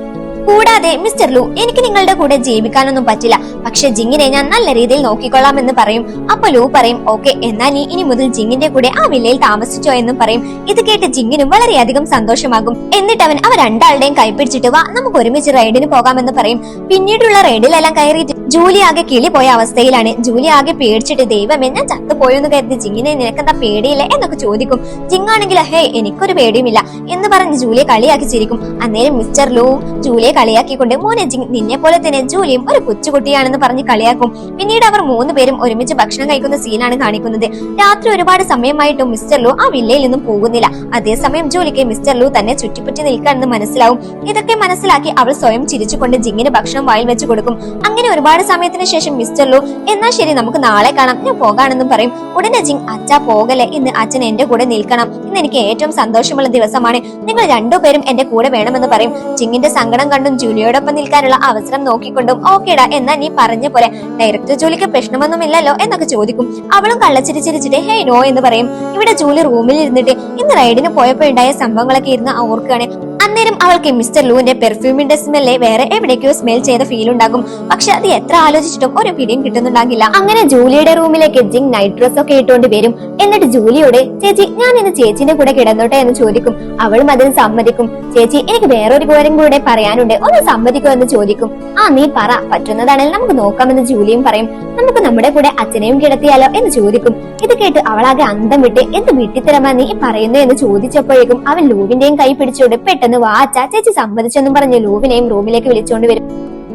കൂടാതെ മിസ്റ്റർ ലൂ എനിക്ക് നിങ്ങളുടെ കൂടെ ജീവിക്കാനൊന്നും പറ്റില്ല, പക്ഷെ ജിങ്ങിനെ ഞാൻ നല്ല രീതിയിൽ നോക്കിക്കൊള്ളാം എന്ന് പറയും. അപ്പൊ ലൂ പറയും ഓക്കെ, എന്നാൽ നീ ഇനി മുതൽ ജിങ്ങിന്റെ കൂടെ ആ വില്ലയിൽ താമസിച്ചോ എന്നും പറയും. ഇത് കേട്ട് ജിങ്ങിനും വളരെയധികം സന്തോഷമാകും. എന്നിട്ട് അവൻ രണ്ടാളുടെയും കൈപ്പിടിച്ചിട്ട് വാ നമുക്ക് ഒരുമിച്ച് റൈഡിന് പോകാമെന്ന് പറയും. പിന്നീടുള്ള റൈഡിലെല്ലാം കയറിയിട്ട് ജൂലി ആകെ കിളി പോയ അവസ്ഥയിലാണ്. ജൂലി ആകെ പേടിച്ചിട്ട് ദൈവമേ ഞാൻ ചത്തുപോയെന്ന് കരുതി ജിങ്ങിനെ നിനക്കെന്താ പേടിയില്ല എന്നൊക്കെ ചോദിക്കും. ജിങ്ങാണെങ്കിൽ ഹേ എനിക്കൊരു പേടിയുമില്ല എന്ന് പറഞ്ഞ് ജൂലിയെ കളിയാക്കി ചിരിക്കും. അന്നേരം മിസ്റ്റർ ലൂ ജൂലിയെ കളിയാക്കിക്കൊണ്ട് മോനെ ജിങ് നിന്നെ പോലെ തന്നെ ജൂലിയും ഒരു കൊച്ചുകുട്ടിയാണെന്ന് പറഞ്ഞ് കളിയാക്കും. പിന്നീട് അവർ മൂന്നുപേരും ഒരുമിച്ച് ഭക്ഷണം കഴിക്കുന്ന സീനാണ് കാണിക്കുന്നത്. രാത്രി ഒരുപാട് സമയമായിട്ടും മിസ്റ്റർ ലൂ ആ വില്ലയിൽ നിന്നും പോകുന്നില്ല. അതേസമയം ജൂലിക്ക് മിസ്റ്റർ ലൂ തന്നെ ചുറ്റിപ്പറ്റി നിൽക്കാണെന്ന് മനസ്സിലാവും. ഇതൊക്കെ മനസ്സിലാക്കി അവൾ സ്വയം ചിരിച്ചുകൊണ്ട് ജിങ്ങിന് ഭക്ഷണം വായിൽ വെച്ച് കൊടുക്കും. അങ്ങനെ ഒരുപാട് സമയത്തിന് ശേഷം മിസ്റ്റർ ലൂ എന്നാ ശരി നമുക്ക് നാളെ കാണാം, ഞാൻ പോകാണെന്നും പറയും. ഉടനെ ജിങ് അച്ഛാ പോകലെ, ഇന്ന് അച്ഛൻ എന്റെ കൂടെ നിൽക്കണം, ഇന്ന് എനിക്ക് ഏറ്റവും സന്തോഷമുള്ള ദിവസമാണ്, നിങ്ങൾ രണ്ടുപേരും എന്റെ കൂടെ വേണമെന്ന് പറയും. ജിങ്ങിന്റെ സങ്കടം കണ്ടും ജൂലിയോടൊപ്പം നിൽക്കാനുള്ള അവസരം നോക്കിക്കൊണ്ടും ഓക്കേടാ എന്നാ നീ പറഞ്ഞ പോലെ ഡയറക്ടർ ജൂലിക്ക് പ്രശ്നമൊന്നുമില്ലല്ലോ എന്നൊക്കെ ചോദിക്കും. അവളും കള്ളച്ചിരിച്ചിരിച്ചിട്ട് ഹേ നോ എന്ന് പറയും. ഇവിടെ ജൂലി റൂമിൽ ഇരുന്നിട്ട് ഇന്ന് റൈഡിന് പോയപ്പോഴുണ്ടായ സംഭവങ്ങളൊക്കെ ഇരുന്ന് ഓർക്കുകയാണ്. അന്നേരം അവൾക്ക് മിസ്റ്റർ ലൂവിന്റെ പെർഫ്യൂമിന്റെ സ്മെല്ല് വേറെ എവിടേക്കോ സ്മെൽ ചെയ്ത ഫീൽ ഉണ്ടാകും. പക്ഷെ അത് എത്ര ആലോചിച്ചിട്ടും ഒരു പിടിയും കിട്ടുന്നുണ്ടാകില്ല. അങ്ങനെ ജൂലിയുടെ റൂമിലേക്ക് ജിങ് നൈറ്റ് ഡ്രസ് ഒക്കെ ഇട്ടുകൊണ്ട് വരും. എന്നിട്ട് ജൂലിയോട് ചേച്ചി ഞാൻ ഇന്ന് ചേച്ചിന്റെ കൂടെ കിടന്നോട്ടെ എന്ന് ചോദിക്കും. അവളും അതിന് സമ്മതിക്കും. ചേച്ചി എനിക്ക് വേറൊരു കാര്യം കൂടെ പറയാനുണ്ട്, ഒന്ന് സമ്മതിക്കോ എന്ന് ചോദിക്കും. ആ നീ പറ, പറ്റുന്നതാണെങ്കിൽ നമുക്ക് നോക്കാമെന്ന് ജൂലിയും പറയും. നമുക്ക് നമ്മുടെ കൂടെ അച്ഛനെയും കിടത്തിയാലോ എന്ന് ചോദിക്കും. ഇത് കേട്ട് അവളാകെ അന്തം വിട്ട് എന്ത് വിട്ടിത്തരമാ നീ പറയുന്നു എന്ന് ചോദിച്ചപ്പോഴേക്കും അവൻ ലൂവിന്റെയും കൈ പിടിച്ചോണ്ട് പെട്ടെന്ന് വാ അച്ഛാ ചേച്ചി സമ്മതിച്ചെന്നും പറഞ്ഞ് ലൂവിനെയും റൂമിലേക്ക് വിളിച്ചോണ്ട് വരും.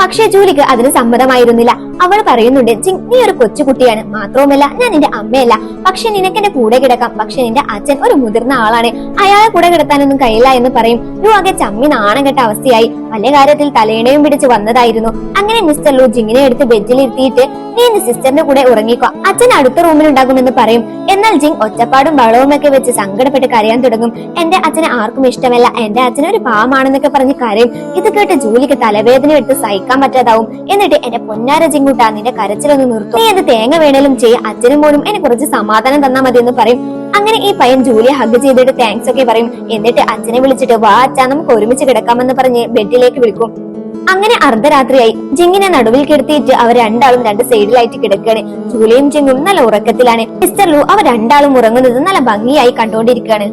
പക്ഷെ ജൂലിക്ക് അതിന് സമ്മതമായിരുന്നില്ല. അവൾ പറയുന്നുണ്ട്, ജിങ് നീ ഒരു കൊച്ചുകുട്ടിയാണ്, മാത്രവുമല്ല ഞാൻ നിന്റെ അമ്മയല്ല. പക്ഷെ നിനക്ക് എന്റെ കൂടെ കിടക്കാം. പക്ഷെ നിന്റെ അച്ഛൻ ഒരു മുതിർന്ന ആളാണ്, അയാളെ കൂടെ കിടത്താനൊന്നും കഴിയില്ല എന്ന് പറയും. ലു ആകെ ചമ്മി നാണം കെട്ട അവസ്ഥയായി. പല കാര്യത്തിൽ തലേണയും പിടിച്ച് വന്നതായിരുന്നു. അങ്ങനെ മിസ്റ്റർ ലു ജിങ്ങിനെ എടുത്ത് ബെഞ്ചിലിരുത്തിയിട്ട് നീ എന്റെ സിസ്റ്ററിന്റെ കൂടെ ഉറങ്ങിക്കോ, അച്ഛൻ അടുത്ത റൂമിലുണ്ടാകുമെന്ന് പറയും. എന്നാൽ ജിങ് ഒച്ചപ്പാടും ബളവും ഒക്കെ വെച്ച് സങ്കടപ്പെട്ട് കരയാൻ തുടങ്ങും. എന്റെ അച്ഛനെ ആർക്കും ഇഷ്ടമല്ല, എന്റെ അച്ഛൻ ഒരു പാവമാണെന്നൊക്കെ പറഞ്ഞ് കരയും. ഇത് കേട്ട് ജൂലിക്ക് തലവേദന എടുത്ത് സഹിക്കാൻ പറ്റാതാവും. എന്നിട്ട് എന്റെ പൊന്നാര ജിങ്ങൂട്ടാ നിന്റെ കരച്ചിലൊന്ന് നിർത്തും, നീ എന്ത് തേങ്ങ വേണേലും ചെയ്യും, അച്ഛനും മോനും എന്നെ കുറച്ച് സമാധാനം തന്നാ മതി എന്ന് പറയും. അങ്ങനെ ഈ പയ്യൻ ജൂലിയെ ഹഗ് ചെയ്തിട്ട് താങ്ക്സ് ഒക്കെ പറയും. എന്നിട്ട് അച്ഛനെ വിളിച്ചിട്ട് വാ അച്ഛാ നമുക്ക് ഒരുമിച്ച് കിടക്കാമെന്ന് പറഞ്ഞ് ബെഡിലേക്ക് വിളിക്കും. അങ്ങനെ അർദ്ധരാത്രിയായി. ജിങ്ങിനെ നടുവിൽ കിടത്തിയിട്ട് അവർ രണ്ടാളും രണ്ട് സൈഡിലായിട്ട് കിടക്കുകയാണ്. ജൂലിയും ജിങ്ങും നല്ല ഉറക്കത്തിലാണ്. മിസ്റ്റർ ലു അവർ രണ്ടാളും ഉറങ്ങുന്നത് നല്ല ഭംഗിയായി കണ്ടുകൊണ്ടിരിക്കുകയാണ്.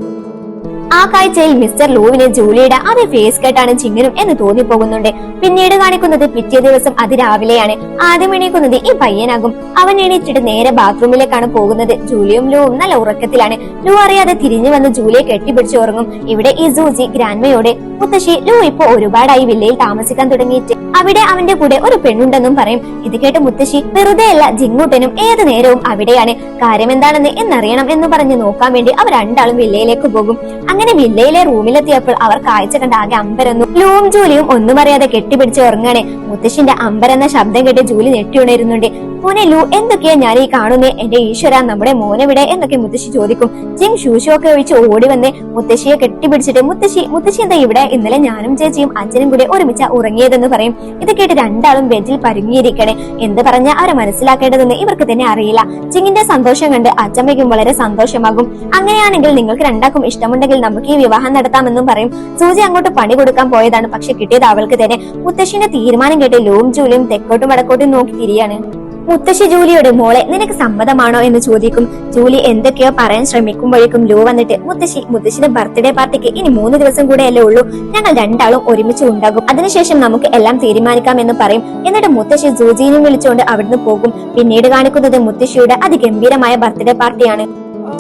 ആ കാഴ്ചയിൽ മിസ്റ്റർ ലൂവിനെ ജൂലിയുടെ അതേ ഫേസ് കട്ടാണ് ജിങ്ങിനും എന്ന് തോന്നിപ്പോകുന്നുണ്ട്. പിന്നീട് കാണിക്കുന്നത് പിറ്റേ ദിവസം അതിരാവിലെയാണ്. ആദ്യം എണീക്കുന്നത് ഈ പയ്യനാകും. അവൻ എണീറ്റിട്ട് നേരെ ബാത്റൂമിലേക്കാണ് പോകുന്നത്. ജൂലിയും ലൂവും നല്ല ഉറക്കത്തിലാണ്. ലൂ അറിയാതെ തിരിഞ്ഞു വന്ന് ജൂലിയെ കെട്ടിപ്പിടിച്ച് ഉറങ്ങും. ഇവിടെ ഈ സൂസി ഗ്രാൻഡ്മയോടെ മുത്തശ്ശി ലൂ ഇപ്പൊ ഒരുപാടായി വില്ലയിൽ താമസിക്കാൻ തുടങ്ങിയിട്ട് അവിടെ അവന്റെ കൂടെ ഒരു പെണ്ണുണ്ടെന്നും പറയും. ഇത് കേട്ട് മുത്തശ്ശി വെറുതെയല്ല, ജിങ്ങൂട്ടനും ഏത് നേരവും അവിടെയാണ്, കാര്യം എന്താണെന്ന് എന്നറിയണം എന്ന് പറഞ്ഞ് നോക്കാൻ വേണ്ടി അവർ രണ്ടാളും വില്ലയിലേക്ക് പോകും. അങ്ങനെ വില്ലയിലെ റൂമിലെത്തിയപ്പോൾ അവർ കാഴ്ച കണ്ട് ആകെ അമ്പരന്നു. ലൂവും ജൂലിയും ഒന്നും അറിയാതെ കെട്ടിപ്പിടിച്ച് ഉറങ്ങാണ്. മുത്തശ്ശിന്റെ അമ്പരെന്ന ശബ്ദം കേട്ട് ജൂലി ഞെട്ടിയുണരുന്നുണ്ട്. മോനെ ലൂ എന്തൊക്കെയാ ഞാൻ ഈ കാണുന്നേ, എന്റെ ഈശ്വര നമ്മുടെ മോനെവിടെ എന്നൊക്കെ മുത്തശ്ശി ചോദിക്കും. ജിങ് ശൂശൊക്കെ ഒഴിച്ച് ഓടി വന്ന് മുത്തശ്ശിയെ കെട്ടിപ്പിടിച്ചിട്ട് മുത്തശ്ശി എന്താ ഇവിടെ, ഇന്നലെ ഞാനും ചേച്ചിയും അച്ഛനും കൂടെ ഒരുമിച്ച് ഉറങ്ങിയതെന്ന് പറയും. ഇത് കേട്ട് രണ്ടാളും ബെഡിൽ പരുങ്ങിയിരിക്കണേ. എന്ത് പറഞ്ഞ അവരെ മനസ്സിലാക്കേണ്ടതെന്ന് ഇവർക്ക് തന്നെ അറിയില്ല. ജിങ്ങിന്റെ സന്തോഷം കണ്ട് അച്ഛമ്മയ്ക്കും വളരെ സന്തോഷമാകും. അങ്ങനെയാണെങ്കിൽ നിങ്ങൾക്ക് രണ്ടാക്കും ഇഷ്ടമുണ്ടെങ്കിൽ നമുക്ക് ഈ വിവാഹം നടത്താമെന്നും പറയും. സൂചി അങ്ങോട്ട് പണി കൊടുക്കാൻ പോയതാണ്, പക്ഷെ കിട്ടിയത് അവൾക്ക് തന്നെ. മുത്തശ്ശിന്റെ തീരുമാനം കേട്ട് ലൂവും ജൂലിയും തെക്കോട്ടും വടക്കോട്ടും നോക്കി തിരിയാണ്. മുത്തശ്ശി ജൂലിയോട് മോളെ നിനക്ക് സമ്മതമാണോ എന്ന് ചോദിക്കും. ജൂലി എന്തൊക്കെയോ പറയാൻ ശ്രമിക്കുമ്പോഴേക്കും ലൂ വന്നിട്ട് മുത്തശ്ശിയുടെ ബർത്ത്ഡേ പാർട്ടിക്ക് ഇനി 3 ദിവസം കൂടെയല്ലേ ഉള്ളൂ, ഞങ്ങൾ രണ്ടാളും ഒരുമിച്ച് ഉണ്ടാകും, അതിനുശേഷം നമുക്ക് എല്ലാം തീരുമാനിക്കാം എന്ന് പറയും. എന്നിട്ട് മുത്തശ്ശി സൂചിനെയും വിളിച്ചുകൊണ്ട് അവിടുന്ന് പോകും. പിന്നീട് കാണിക്കുന്നത് മുത്തശ്ശിയുടെ അതിഗംഭീരമായ ബർത്ത്ഡേ പാർട്ടിയാണ്.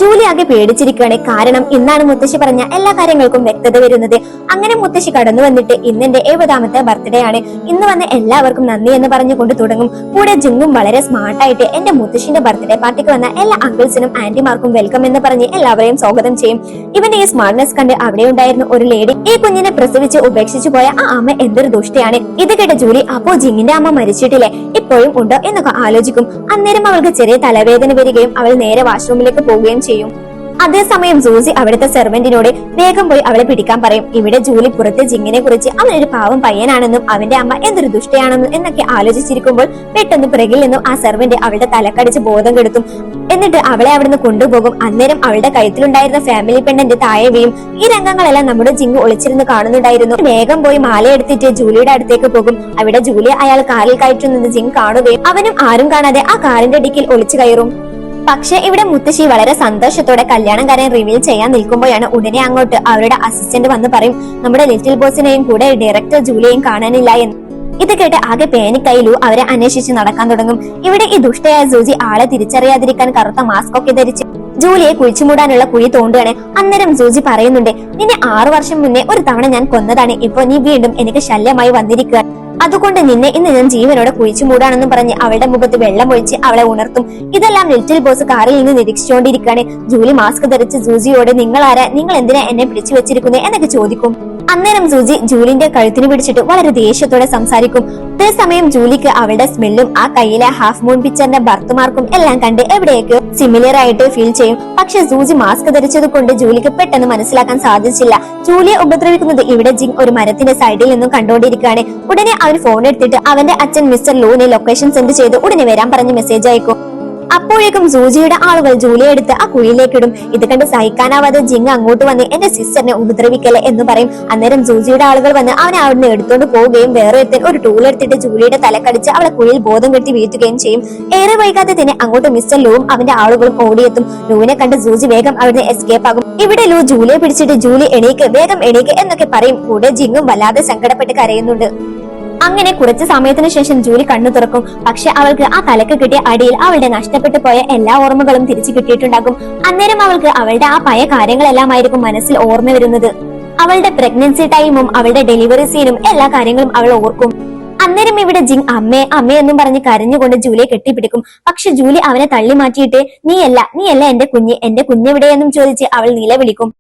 ജൂലി ആകെ പേടിച്ചിരിക്കുകയാണ്. കാരണം ഇന്നാണ് മുത്തശ്ശി പറഞ്ഞ എല്ലാ കാര്യങ്ങൾക്കും വ്യക്തത വരുന്നത്. അങ്ങനെ മുത്തശ്ശി കടന്നു വന്നിട്ട് ഇന്നെന്റെ 70ാമത്തെ ബർത്ത്ഡേ ആണ്, ഇന്ന് വന്ന് എല്ലാവർക്കും നന്ദി എന്ന് പറഞ്ഞുകൊണ്ട് തുടങ്ങും. കൂടെ ജിങ്ങും വളരെ സ്മാർട്ടായിട്ട് എന്റെ മുത്തശ്ശിന്റെ ബർത്ത്ഡേ പാർട്ടിക്ക് വന്ന എല്ലാ അങ്കിൾസിനും ആന്റിമാർക്കും വെൽക്കം എന്ന് പറഞ്ഞ് എല്ലാവരെയും സ്വാഗതം ചെയ്യും. ഇവന്റെ ഈ സ്മാർട്ട്നെസ് കണ്ട് അവിടെ ഉണ്ടായിരുന്ന ഒരു ലേഡി ഈ കുഞ്ഞിനെ പ്രസവിച്ച് ഉപേക്ഷിച്ചു പോയ ആ അമ്മ എന്തൊരു ദുഷ്ടയാണ്. ഇത് കേട്ട ജൂലി അപ്പോ ജിങ്ങിന്റെ അമ്മ മരിച്ചിട്ടില്ലേ, ഇപ്പോഴും ഉണ്ടോ എന്നൊക്കെ ആലോചിക്കും. അന്നേരം അവൾക്ക് ചെറിയ തലവേദന വരികയും അവൾ നേരെ വാഷ്റൂമിലേക്ക് പോവുകയും ചെയ്യും. അതേസമയം സൂസി അവിടുത്തെ സെർവന്റിനോട് വേഗം പോയി അവളെ പിടിക്കാൻ പറയും. ഇവിടെ ജൂലി പുറത്ത് ജിങ്ങിനെ കുറിച്ച് അവനൊരു പാവം പയ്യനാണെന്നും അവന്റെ അമ്മ എന്തൊരു ദുഷ്ടയാണെന്നും എന്നൊക്കെ ആലോചിച്ചിരിക്കുമ്പോൾ പെട്ടെന്ന് പിറകിൽ നിന്നും ആ സെർവന്റ് അവളുടെ തലക്കടിച്ച് ബോധം കെടുത്തും. എന്നിട്ട് അവളെ അവിടുന്ന് കൊണ്ടുപോകും. അന്നേരം അവളുടെ കഴുത്തിലുണ്ടായിരുന്ന ഫാമിലി പെണ്ണിന്റെ താഴെ വീഴും. ഈ രംഗങ്ങളെല്ലാം നമ്മുടെ ജിങ് ഒളിച്ചിരുന്ന് കാണുന്നുണ്ടായിരുന്നു. വേഗം പോയി മാലയെടുത്തിട്ട് ജൂലിയുടെ അടുത്തേക്ക് പോകും. അവിടെ ജൂലിയെ അയാൾ കാറിൽ കയറ്റുന്നത് ജിങ് കാണുകയും അവനും ആരും കാണാതെ ആ കാറിന്റെ ഡിക്കിൽ ഒളിച്ചു കയറും. പക്ഷെ ഇവിടെ മുത്തശ്ശി വളരെ സന്തോഷത്തോടെ കല്യാണക്കാരൻ റിവീൽ ചെയ്യാൻ നിൽക്കുമ്പോഴാണ് ഉടനെ അങ്ങോട്ട് അവരുടെ അസിസ്റ്റന്റ് വന്ന് പറയും നമ്മുടെ ലിറ്റിൽ ബോസിനെയും കൂടെ ഡയറക്ടർ ജൂലിയെയും കാണാനില്ല എന്ന്. ഇത് കേട്ട് ആകെ പാനിക്കായി ലൂ അവരെ അന്വേഷിച്ച് നടക്കാൻ തുടങ്ങും. ഇവിടെ ഈ ദുഷ്ടയായ സൂചി ആളെ തിരിച്ചറിയാതിരിക്കാൻ കറുത്ത മാസ്ക് ഒക്കെ ധരിച്ച് ജൂലിയെ കുഴിച്ചുമൂടാനുള്ള കുഴി തോണ്ടുകയാണ്. അന്നേരം സൂചി പറയുന്നുണ്ട് നിന്നെ 6 വർഷം മുന്നേ ഒരു തവണ ഞാൻ കൊന്നതാണ്, ഇപ്പൊ നീ വീണ്ടും എനിക്ക് ശല്യമായി വന്നിരിക്കുക, അതുകൊണ്ട് നിന്നെ ഇന്ന് ഞാൻ ജീവനോടെ കുഴിച്ചു മൂടാണെന്നും പറഞ്ഞ് അവളുടെ മുഖത്ത് വെള്ളം ഒഴിച്ച് അവളെ ഉണർത്തും. ഇതെല്ലാം ലിറ്റിൽ ബോസ് കാറിൽ നിന്ന് നിരീക്ഷിച്ചുകൊണ്ടിരിക്കുകയാണ്. ജൂലി മാസ്ക് ധരിച്ച് സൂചിയോട് നിങ്ങൾ ആരാ, നിങ്ങൾ എന്തിനാ എന്നെ പിടിച്ചു വെച്ചിരിക്കുന്നത് എന്നൊക്കെ ചോദിക്കും. അന്നേരം സൂചി ജൂലിന്റെ കഴുത്തിന് പിടിച്ചിട്ട് വളരെ ദേഷ്യത്തോടെ സംസാരിക്കും. അതേസമയം ജൂലിക്ക് അവളുടെ സ്മെല്ലും ആ കയ്യിലെ ഹാഫ് മൂൺ പിക്ചറിന്റെ ബർത്തുമാർക്കും എല്ലാം കണ്ട് എവിടെയൊക്കെ സിമിലർ ആയിട്ട് ഫീൽ ചെയ്യും. പക്ഷെ സൂചി മാസ്ക് ധരിച്ചത് കൊണ്ട് ജൂലിക്ക് പെട്ടെന്ന് മനസ്സിലാക്കാൻ സാധിച്ചില്ല. ജൂലിയെ ഉപദ്രവിക്കുന്നത് ഇവിടെ ജിങ് ഒരു മരത്തിന്റെ സൈഡിൽ നിന്നും കണ്ടുകൊണ്ടിരിക്കുകയാണ്. ഉടനെ അവൻ ഫോൺ എടുത്തിട്ട് അവന്റെ അച്ഛൻ മിസ്റ്റർ ലൂനെ ലൊക്കേഷൻ സെൻഡ് ചെയ്ത് ഉടനെ വരാൻ പറഞ്ഞ് മെസ്സേജ് അയക്കും. അപ്പോഴേക്കും സൂചിയുടെ ആളുകൾ ജൂലിയെ എടുത്ത് ആ കുഴിയിലേക്ക് ഇടും. ഇത് കണ്ട് സഹിക്കാനാവാതെ ജിങ് അങ്ങോട്ട് വന്ന് എന്റെ സിസ്റ്ററിനെ ഉപദ്രവിക്കല്ലേ എന്ന് പറയും. അന്നേരം സൂചിയുടെ ആളുകൾ വന്ന് അവനെ അവിടുന്ന് എടുത്തോണ്ട് പോവുകയും വേറെ ഒരു ടൂൾ എടുത്തിട്ട് ജൂലിയുടെ തലക്കടിച്ച് അവളെ കുഴിയിൽ ബോധം കെട്ടി വീഴ്ത്തുകയും ചെയ്യും. ഏറെ വൈകാതെ തന്നെ അങ്ങോട്ട് മിസ്റ്റർ ലൂവും അവന്റെ ആളുകളും ഓടിയെത്തും. ലൂവിനെ കണ്ട് സൂചി വേഗം അവിടുന്ന് എസ്കേപ്പ് ആകും. ഇവിടെ ലൂ ജൂലിയെ പിടിച്ചിട്ട് ജൂലി എണീക്ക്, വേഗം എണീക്ക് എന്നൊക്കെ പറയും. കൂടെ ജിങ്ങും വല്ലാതെ സങ്കടപ്പെട്ട് കരയുന്നുണ്ട്. അങ്ങനെ കുറച്ചു സമയത്തിന് ശേഷം ജൂലി കണ്ണു തുറക്കും. പക്ഷെ അവൾക്ക് ആ തലക്ക് കിട്ടിയ അടിയിൽ അവളുടെ നഷ്ടപ്പെട്ടു പോയ എല്ലാ ഓർമ്മകളും തിരിച്ചു കിട്ടിയിട്ടുണ്ടാകും. അന്നേരം അവൾക്ക് അവളുടെ ആ പഴയ കാര്യങ്ങളെല്ലാമായിരിക്കും മനസ്സിൽ ഓർമ്മ വരുന്നത്. അവളുടെ പ്രഗ്നൻസി ടൈമും അവളുടെ ഡെലിവറി സീനും എല്ലാ കാര്യങ്ങളും അവൾ ഓർക്കും. അന്നേരം ഇവിടെ ജിങ് അമ്മേ അമ്മേ എന്നും പറഞ്ഞ് കരഞ്ഞുകൊണ്ട് ജൂലിയെ കെട്ടിപ്പിടിക്കും. പക്ഷെ ജൂലി അവനെ തള്ളി മാറ്റിയിട്ട് നീയല്ല എന്റെ കുഞ്ഞെവിടെയെന്നും ചോദിച്ച് അവൾ നിലവിളിക്കും.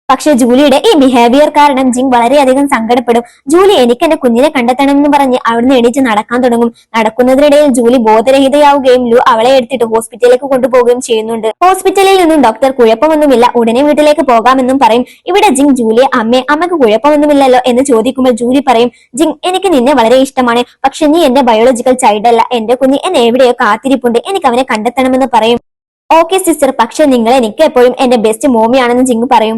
പക്ഷെ ജൂലിയുടെ ഈ ബിഹേവിയർ കാരണം ജിങ് വളരെയധികം സങ്കടപ്പെടും. ജൂലി എനിക്ക് എന്റെ കുഞ്ഞിനെ കണ്ടെത്തണമെന്ന് പറഞ്ഞ് അവിടുന്ന് എണീച്ച് നടക്കാൻ തുടങ്ങും. നടക്കുന്നതിനിടയിൽ ജൂലി ബോധരഹിതയാവുകയും ലു അവളെ എടുത്തിട്ട് ഹോസ്പിറ്റലിലേക്ക് കൊണ്ടുപോവുകയും ചെയ്യുന്നുണ്ട്. ഹോസ്പിറ്റലിൽ നിന്നും ഡോക്ടർ കുഴപ്പമൊന്നുമില്ല, ഉടനെ വീട്ടിലേക്ക് പോകാമെന്നും പറയും. ഇവിടെ ജിങ് ജൂലിയെ അമ്മക്ക് കുഴപ്പമൊന്നുമില്ലല്ലോ എന്ന് ചോദിക്കുമ്പോൾ ജൂലി പറയും, ജിങ് എനിക്ക് നിന്നെ വളരെ ഇഷ്ടമാണ്, പക്ഷെ നീ എന്റെ ബയോളജിക്കൽ ചൈൽഡ് അല്ല, എന്റെ കുഞ്ഞ് എന്നെ എവിടെയോ കാത്തിരിപ്പുണ്ട്, എനിക്ക് അവനെ കണ്ടെത്തണമെന്ന് പറയും. ഓക്കെ സിസ്റ്റർ, പക്ഷെ നിങ്ങൾ എനിക്ക് എപ്പോഴും എന്റെ ബെസ്റ്റ് മോമിയാണെന്ന് ജിങ് പറയും.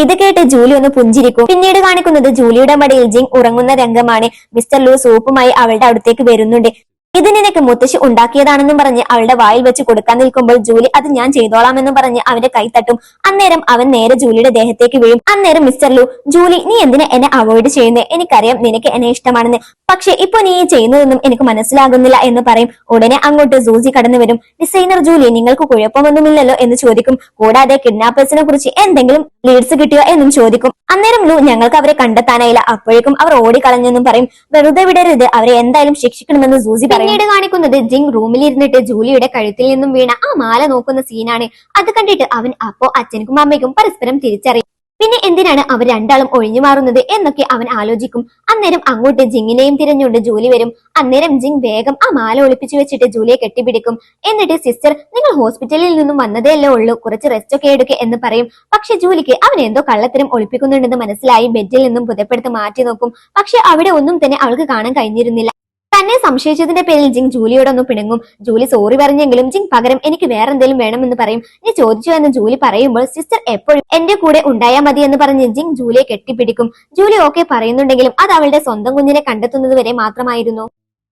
ഇത് കേട്ട് ജൂലി ഒന്ന് പുഞ്ചിരിക്കും. പിന്നീട് കാണിക്കുന്നത് ജൂലിയുടെ മടിയിൽ ജിങ് ഉറങ്ങുന്ന രംഗമാണ്. മിസ്റ്റർ ലൂ സൂപ്പുമായി അവളുടെ അടുത്തേക്ക് വരുന്നുണ്ട്. ഇത് നിനക്ക് മുത്തശ്ശി ഉണ്ടാക്കിയതാണെന്നും പറഞ്ഞ് അവളുടെ വായിൽ വെച്ച് കൊടുക്കാൻ നിൽക്കുമ്പോൾ ജൂലി അത് ഞാൻ ചെയ്തോളാമെന്നും പറഞ്ഞ് അവന്റെ കൈ തട്ടും. അന്നേരം അവൻ നേരെ ജൂലിയുടെ ദേഹത്തേക്ക് വീഴും. അന്നേരം മിസ്റ്റർ ലൂ, ജൂലി നീ എന്തിനാ എന്നെ അവോയ്ഡ് ചെയ്യുന്നേ? എനിക്കറിയാം നിനക്ക് എന്നെ ഇഷ്ടമാണെന്ന്, പക്ഷെ ഇപ്പൊ നീ ചെയ്യുന്നതൊന്നും എനിക്ക് മനസ്സിലാകുന്നില്ല എന്ന് പറയും. ഉടനെ അങ്ങോട്ട് സൂസി കടന്നു വരും. ഡിസൈനർ ജൂലി, നിങ്ങൾക്ക് കുഴപ്പമൊന്നുമില്ലല്ലോ എന്ന് ചോദിക്കും. കൂടാതെ കിഡ്നാപ്പേഴ്സിനെ കുറിച്ച് എന്തെങ്കിലും ലീഡ്സ് കിട്ടിയോ എന്നും ചോദിക്കും. അന്നേരം ലൂ, ഞങ്ങൾക്ക് അവരെ കണ്ടെത്താനായില്ല, അപ്പോഴേക്കും അവർ ഓടിക്കളഞ്ഞെന്നും പറയും. വെറുതെ വിടരുത്, അവരെ എന്തായാലും ശിക്ഷിക്കണമെന്ന് സൂസി പറയും. പിന്നീട് കാണിക്കുന്നത് ജിങ് റൂമിൽ ഇരുന്നിട്ട് ജൂലിയുടെ കഴുത്തിൽ നിന്നും വീണ ആ മാല നോക്കുന്ന സീനാണ്. അത് കണ്ടിട്ട് അവൻ അപ്പോ അച്ഛനും അമ്മയ്ക്കും പരസ്പരം തിരിച്ചറിയും. പിന്നെ എന്തിനാണ് അവർ രണ്ടാളും ഒഴിഞ്ഞു മാറുന്നത് എന്നൊക്കെ അവൻ ആലോചിക്കും. അന്നേരം അങ്ങോട്ട് ജിങ്ങിനെയും തിരഞ്ഞുകൊണ്ട് ജൂലി വരും. അന്നേരം ജിങ് വേഗം ആ മാല ഒളിപ്പിച്ചു വെച്ചിട്ട് ജൂലിയെ കെട്ടിപ്പിടിക്കും. എന്നിട്ട് സിസ്റ്റർ, നിങ്ങൾ ഹോസ്പിറ്റലിൽ നിന്നും വന്നതേ ഉള്ളൂ, കുറച്ച് റെസ്റ്റ് ഒക്കെ എടുക്കുക എന്ന് പറയും. പക്ഷെ ജൂലിക്ക് അവൻ എന്തോ കള്ളത്തരം ഒളിപ്പിക്കുന്നുണ്ടെന്ന് മനസ്സിലായി ബെഡിൽ നിന്നും പുതപ്പെടുത്ത് മാറ്റി നോക്കും. പക്ഷെ അവിടെ ഒന്നും തന്നെ അവൾക്ക് കാണാൻ കഴിഞ്ഞിരുന്നില്ല. തന്നെ സംശയിച്ചതിന്റെ പേരിൽ ജിങ് ജൂലിയോടൊന്ന് പിണങ്ങും. ജൂലി സോറി പറഞ്ഞെങ്കിലും ജിങ് പകരം എനിക്ക് വേറെന്തെങ്കിലും വേണമെന്ന് പറയും. നീ ചോദിച്ചു എന്ന് ജൂലി പറയുമ്പോൾ സിസ്റ്റർ എപ്പോഴും എന്റെ കൂടെ ഉണ്ടായാൽ മതി എന്ന് പറഞ്ഞ് ജിങ് ജൂലിയെ കെട്ടിപ്പിടിക്കും. ജൂലി ഓക്കെ പറയുന്നുണ്ടെങ്കിലും അത് അവളുടെ സ്വന്തം കുഞ്ഞിനെ കണ്ടെത്തുന്നത് വരെ മാത്രമായിരുന്നു.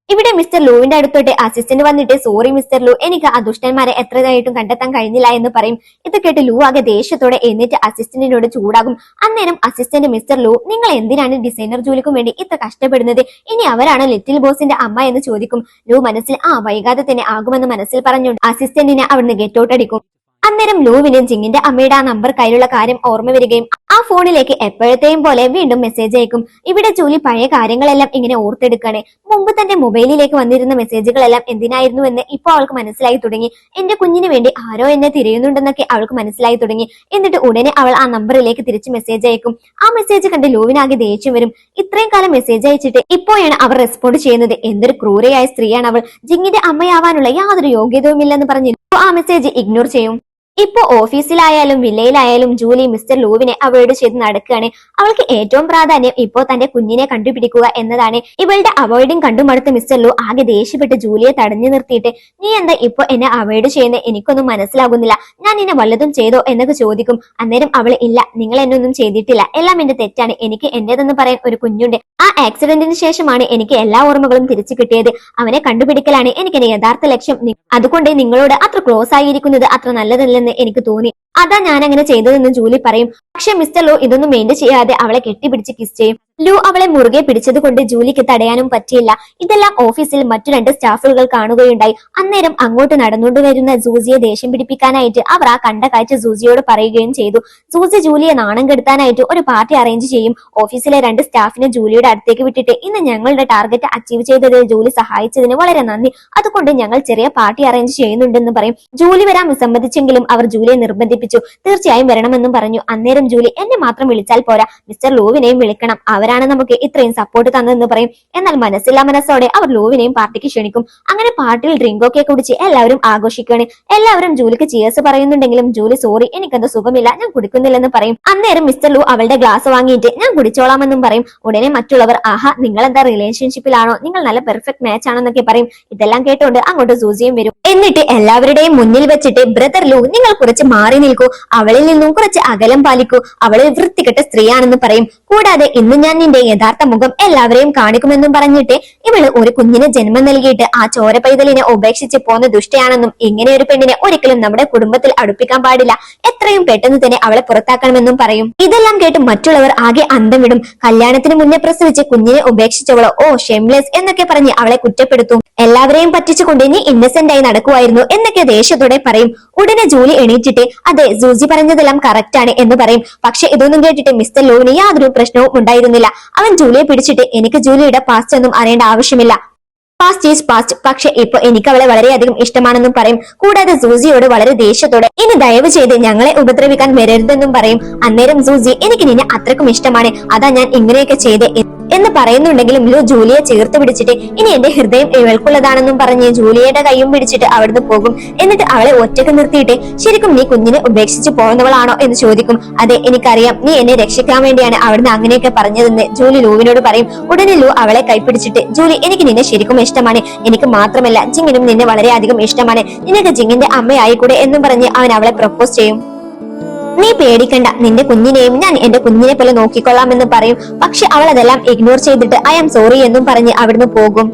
ഇവിടെ മിസ്റ്റർ ലൂവിന്റെ അടുത്തോട്ട് അസിസ്റ്റന്റ് വന്നിട്ട് സോറി മിസ്റ്റർ ലൂ, എനിക്ക് ആ ദുഷ്ടന്മാരെ എത്രയായിട്ടും കണ്ടെത്താൻ കഴിഞ്ഞില്ല എന്ന് പറയും. ഇത് കേട്ട് ലൂ ആകെ ദേഷ്യത്തോടെ എന്നിട്ട് അസിസ്റ്റന്റിനോട് ചൂടാകും. അന്നേരം അസിസ്റ്റന്റ് മിസ്റ്റർ ലൂ, നിങ്ങൾ എന്തിനാണ് ഡിസൈനർ ജോലിക്കും വേണ്ടി ഇത്ര കഷ്ടപ്പെടുന്നത്? ഇനി അവരാണ് ലിറ്റിൽ ബോസിന്റെ അമ്മ എന്ന് ചോദിക്കും. ലൂ മനസ്സിൽ വൈകാതെ തന്നെ ആകുമെന്ന് മനസ്സിൽ പറഞ്ഞുകൊണ്ട് അസിസ്റ്റന്റിനെ അവിടുന്ന് ഗെറ്റൗട്ട് അടിക്കും. അന്നേരം ലൂവിന് ജിങ്ങിന്റെ അമ്മയുടെ ആ നമ്പർ കയ്യിലുള്ള കാര്യം ഓർമ്മ വരികയും ആ ഫോണിലേക്ക് എപ്പോഴത്തെയും പോലെ വീണ്ടും മെസ്സേജ് അയക്കും. ഇവിടെ ജൂലി പഴയ കാര്യങ്ങളെല്ലാം ഇങ്ങനെ ഓർത്തെടുക്കാണ്. മുമ്പ് തന്റെ മൊബൈലിലേക്ക് വന്നിരുന്ന മെസ്സേജുകളെല്ലാം എന്തിനായിരുന്നു എന്ന് ഇപ്പൊ അവൾക്ക് മനസ്സിലായി തുടങ്ങി. എന്റെ കുഞ്ഞിന് വേണ്ടി ആരോ എന്നെ തിരയുന്നുണ്ടെന്നൊക്കെ അവൾക്ക് മനസ്സിലായി തുടങ്ങി. എന്നിട്ട് ഉടനെ അവൾ ആ നമ്പറിലേക്ക് തിരിച്ച് മെസ്സേജ് അയക്കും. ആ മെസ്സേജ് കണ്ട് ലൂവിനാകെ ദേഷ്യം വരും. ഇത്രയും കാലം മെസ്സേജ് അയച്ചിട്ട് ഇപ്പോഴാണ് അവർ റെസ്പോണ്ട് ചെയ്യുന്നത്. എന്തൊരു ക്രൂരയായ സ്ത്രീയാണ് അവൾ. ജിങ്ങിന്റെ അമ്മയാവാനുള്ള യാതൊരു യോഗ്യതയുമില്ലെന്ന് പറഞ്ഞ് ആ മെസ്സേജ് ഇഗ്നോർ ചെയ്യും. ഇപ്പൊ ഓഫീസിലായാലും വില്ലയിലായാലും ജൂലി മിസ്റ്റർ ലൂവിനെ അവോയ്ഡ് ചെയ്ത് നടക്കുകയാണ്. അവൾക്ക് ഏറ്റവും പ്രാധാന്യം ഇപ്പോ തന്റെ കുഞ്ഞിനെ കണ്ടുപിടിക്കുക എന്നതാണ്. ഇവളുടെ അവോയ്ഡിങ് കണ്ടുമടുത്ത് മിസ്റ്റർ ലൂ ആകെ ദേഷ്യപ്പെട്ട് ജൂലിയെ തടഞ്ഞു നിർത്തിയിട്ട്, നീ എന്താ ഇപ്പൊ എന്നെ അവോയ്ഡ് ചെയ്യുന്നത്? എനിക്കൊന്നും മനസ്സിലാകുന്നില്ല, ഞാൻ നിന്നെ വല്ലതും ചെയ്തോ എന്നൊക്കെ ചോദിക്കും. അന്നേരം അവൾ, ഇല്ല, നിങ്ങൾ എന്നൊന്നും ചെയ്തിട്ടില്ല, എല്ലാം എന്റെ തെറ്റാണ്, എനിക്ക് എന്റേതെന്ന് പറയാൻ ഒരു കുഞ്ഞുണ്ട്. ആ ആക്സിഡന്റിന് ശേഷമാണ് എനിക്ക് എല്ലാ ഓർമ്മകളും തിരിച്ചു കിട്ടിയത്. അവനെ കണ്ടുപിടിക്കലാണ് എനിക്ക് എന്റെ യഥാർത്ഥ ലക്ഷ്യം. അതുകൊണ്ട് നിങ്ങളോട് അത്ര ക്ലോസ് ആയിരിക്കുന്നത് അത്ര നല്ലതല്ലെന്ന് എനിക്ക് തോന്നി, അതാ ഞാൻ അങ്ങനെ ചെയ്തതെന്ന് ജൂലി പറയും. പക്ഷെ മിസ്റ്റർ ലൂ ഇതൊന്നും മെയിൻ ചെയ്യാതെ അവളെ കെട്ടിപ്പിടിച്ച് കിസ് ചെയ്യും. ലൂ അവളെ മുറുകെ പിടിച്ചത് കൊണ്ട് ജൂലിക്ക് തടയാനും പറ്റിയില്ല. ഇതെല്ലാം ഓഫീസിൽ മറ്റു 2 സ്റ്റാഫുകൾ കാണുകയുണ്ടായി. അന്നേരം അങ്ങോട്ട് നടന്നുകൊണ്ടുവരുന്ന സൂസിയെ ദേഷ്യം പിടിപ്പിക്കാനായിട്ട് അവർ ആ കണ്ട കാഴ്ച സൂസിയോട് പറയുകയും ചെയ്തു. സൂസി ജൂലിയെ നാണം കെടുത്താനായിട്ട് ഒരു പാർട്ടി അറേഞ്ച് ചെയ്യും. ഓഫീസിലെ 2 സ്റ്റാഫിനെ ജൂലിയുടെ അടുത്തേക്ക് വിട്ടിട്ട്, ഇന്ന് ഞങ്ങളുടെ ടാർഗറ്റ് അച്ചീവ് ചെയ്തതിൽ ജൂലി സഹായിച്ചതിന് വളരെ നന്ദി, അതുകൊണ്ട് ഞങ്ങൾ ചെറിയ പാർട്ടി അറേഞ്ച് ചെയ്യുന്നുണ്ടെന്ന് പറയും. ജൂലി വരാൻ വിസമ്മതിച്ചെങ്കിലും അവർ ജൂലിയെ നിർബന്ധിപ്പിച്ചു. തീർച്ചയായും വരണമെന്നും പറഞ്ഞു. അന്നേരം ജൂലി, എന്നെ മാത്രം വിളിച്ചാൽ പോരാ, മിസ്റ്റർ ലൂവിനെയും വിളിക്കണം, അവരാണ് നമുക്ക് ഇത്രയും സപ്പോർട്ട് തന്നതെന്ന് പറയും. എന്നാൽ മനസ്സില്ലാ മനസ്സോടെ അവർ ലൂവിനെയും പാർട്ടിക്ക് ക്ഷണിക്കും. അങ്ങനെ പാർട്ടിയിൽ ഡ്രിങ്കൊക്കെ കുടിച്ച് എല്ലാവരും ആഘോഷിക്കുകയാണ്. എല്ലാവരും ജൂലിക്ക് ചിയേഴ്സ് പറയുന്നുണ്ടെങ്കിലും ജൂലി, സോറി, എനിക്കെന്തോ സുഖമില്ല, ഞാൻ കുടിക്കുന്നില്ലെന്ന് പറയും. അന്നേരം മിസ്റ്റർ ലൂ അവളുടെ ഗ്ലാസ് വാങ്ങിയിട്ട് ഞാൻ കുടിച്ചോളാമെന്നും പറയും. ഉടനെ മറ്റുള്ളവർ, ആഹാ, നിങ്ങൾ എന്താ റിലേഷൻഷിപ്പിലാണോ, നിങ്ങൾ നല്ല പെർഫെക്റ്റ് മാച്ച് ആണെന്നൊക്കെ പറയും. ഇതെല്ലാം കേട്ടുകൊണ്ട് അങ്ങോട്ട് സൂസിയും വരും. എന്നിട്ട് എല്ലാവരുടെയും മുന്നിൽ വെച്ചിട്ട്, ബ്രദർ ലൂ, നിങ്ങൾ കുറച്ച് മാറി നിൽക്കൂ, അവളിൽ നിന്നും കുറച്ച് അകലം പാലിക്കൂ, അവള് വൃത്തികെട്ട സ്ത്രീയാണെന്ന് പറയും. കൂടാതെ ഇന്ന് ഞാൻ നിന്റെ യഥാർത്ഥ മുഖം എല്ലാവരെയും കാണിക്കുമെന്നും പറഞ്ഞിട്ട് ഇവള് ഒരു കുഞ്ഞിന് ജന്മം നൽകിയിട്ട് ആ ചോര പൈതലിനെ ഉപേക്ഷിച്ച് പോന്ന ദുഷ്ടയാണെന്നും ഇങ്ങനെ ഒരു പെണ്ണിനെ ഒരിക്കലും നമ്മുടെ കുടുംബത്തിൽ അടുപ്പിക്കാൻ പാടില്ല, എത്രയും പെട്ടെന്ന് തന്നെ അവളെ പുറത്താക്കണമെന്നും പറയും. ഇതെല്ലാം കേട്ട് മറ്റുള്ളവർ ആകെ അന്തം വിടും. കല്യാണത്തിന് മുന്നേ പ്രസവിച്ച് കുഞ്ഞിനെ ഉപേക്ഷിച്ചവളോ, ഓ ഷെംലെസ് എന്നൊക്കെ പറഞ്ഞ് അവളെ കുറ്റപ്പെടുത്തും. എല്ലാവരെയും പറ്റിച്ചുകൊണ്ട് നീ ഇന്നസെന്റ് ആയി നടക്കുമായിരുന്നു എന്നൊക്കെ ദേഷ്യത്തോടെ പറയും. ഉടനെ ജൂലി ജൂലി എണീറ്റിട്ട് അതെ സൂസി പറഞ്ഞതെല്ലാം കറക്റ്റ് ആണ് എന്ന് പറയും. പക്ഷെ ഇതൊന്നും കേട്ടിട്ട് മിസ്റ്റർ ലൂവിന് യാതൊരു പ്രശ്നവും ഉണ്ടായിരുന്നില്ല. അവൻ ജൂലിയെ പിടിച്ചിട്ട് എനിക്ക് ജൂലിയുടെ പാസ്റ്റ് ഒന്നും അറിയേണ്ട ആവശ്യമില്ല, പാസ്റ്റ് ഈസ് പാസ്റ്റ്, പക്ഷെ ഇപ്പൊ എനിക്ക് അവളെ വളരെയധികം ഇഷ്ടമാണെന്നും പറയും. കൂടാതെ സൂസിയോട് വളരെ ദേഷ്യത്തോടെ ഇനി ദയവ് ചെയ്ത് ഞങ്ങളെ ഉപദ്രവിക്കാൻ വരരുതെന്നും പറയും. അന്നേരം സൂസി എനിക്ക് നിന്നെ അത്രക്കും ഇഷ്ടമാണ്, അതാ ഞാൻ ഇങ്ങനെയൊക്കെ ചെയ്തേ എന്ന് പറയുന്നുണ്ടെങ്കിലും ലൂ ജൂലിയെ ചേർത്ത് പിടിച്ചിട്ട് ഇനി എന്റെ ഹൃദയം ഇവൾക്കുള്ളതാണെന്നും പറഞ്ഞ് ജൂലിയയുടെ കൈയും പിടിച്ചിട്ട് അവിടുന്ന് പോകും. എന്നിട്ട് അവളെ ഒറ്റക്ക് നിർത്തിയിട്ട് ശരിക്കും നീ കുഞ്ഞിനെ ഉപേക്ഷിച്ച് പോകുന്നവളാണോ എന്ന് ചോദിക്കും. അതെ എനിക്കറിയാം, നീ എന്നെ രക്ഷിക്കാൻ വേണ്ടിയാണ് അവിടുന്ന് അങ്ങനെയൊക്കെ പറഞ്ഞതെന്ന് ജൂലി ലൂവിനോട് പറയും. ഉടനെ ലൂ അവളെ കൈപ്പിടിച്ചിട്ട് ജൂലി എനിക്ക് നിന്നെ ശരിക്കും ഇഷ്ടമാണ്, എനിക്ക് മാത്രമല്ല ജിങ്ങിനും നിന്നെ വളരെയധികം ഇഷ്ടമാണ്, നിനക്ക് ജിങ്ങിന്റെ അമ്മയായിക്കൂടെ എന്നും പറഞ്ഞ് അവൻ അവളെ പ്രപ്പോസ് ചെയ്യും. നീ പേടിക്കണ്ട, നിന്റെ കുഞ്ഞിനെയും ഞാൻ എന്റെ കുഞ്ഞിനെ പോലെ നോക്കിക്കൊള്ളാമെന്ന് പറയും. പക്ഷെ അവൾ അതെല്ലാം ഇഗ്നോർ ചെയ്തിട്ട് ഐ ആം സോറി എന്നും പറഞ്ഞ് അവിടുന്ന് പോകും.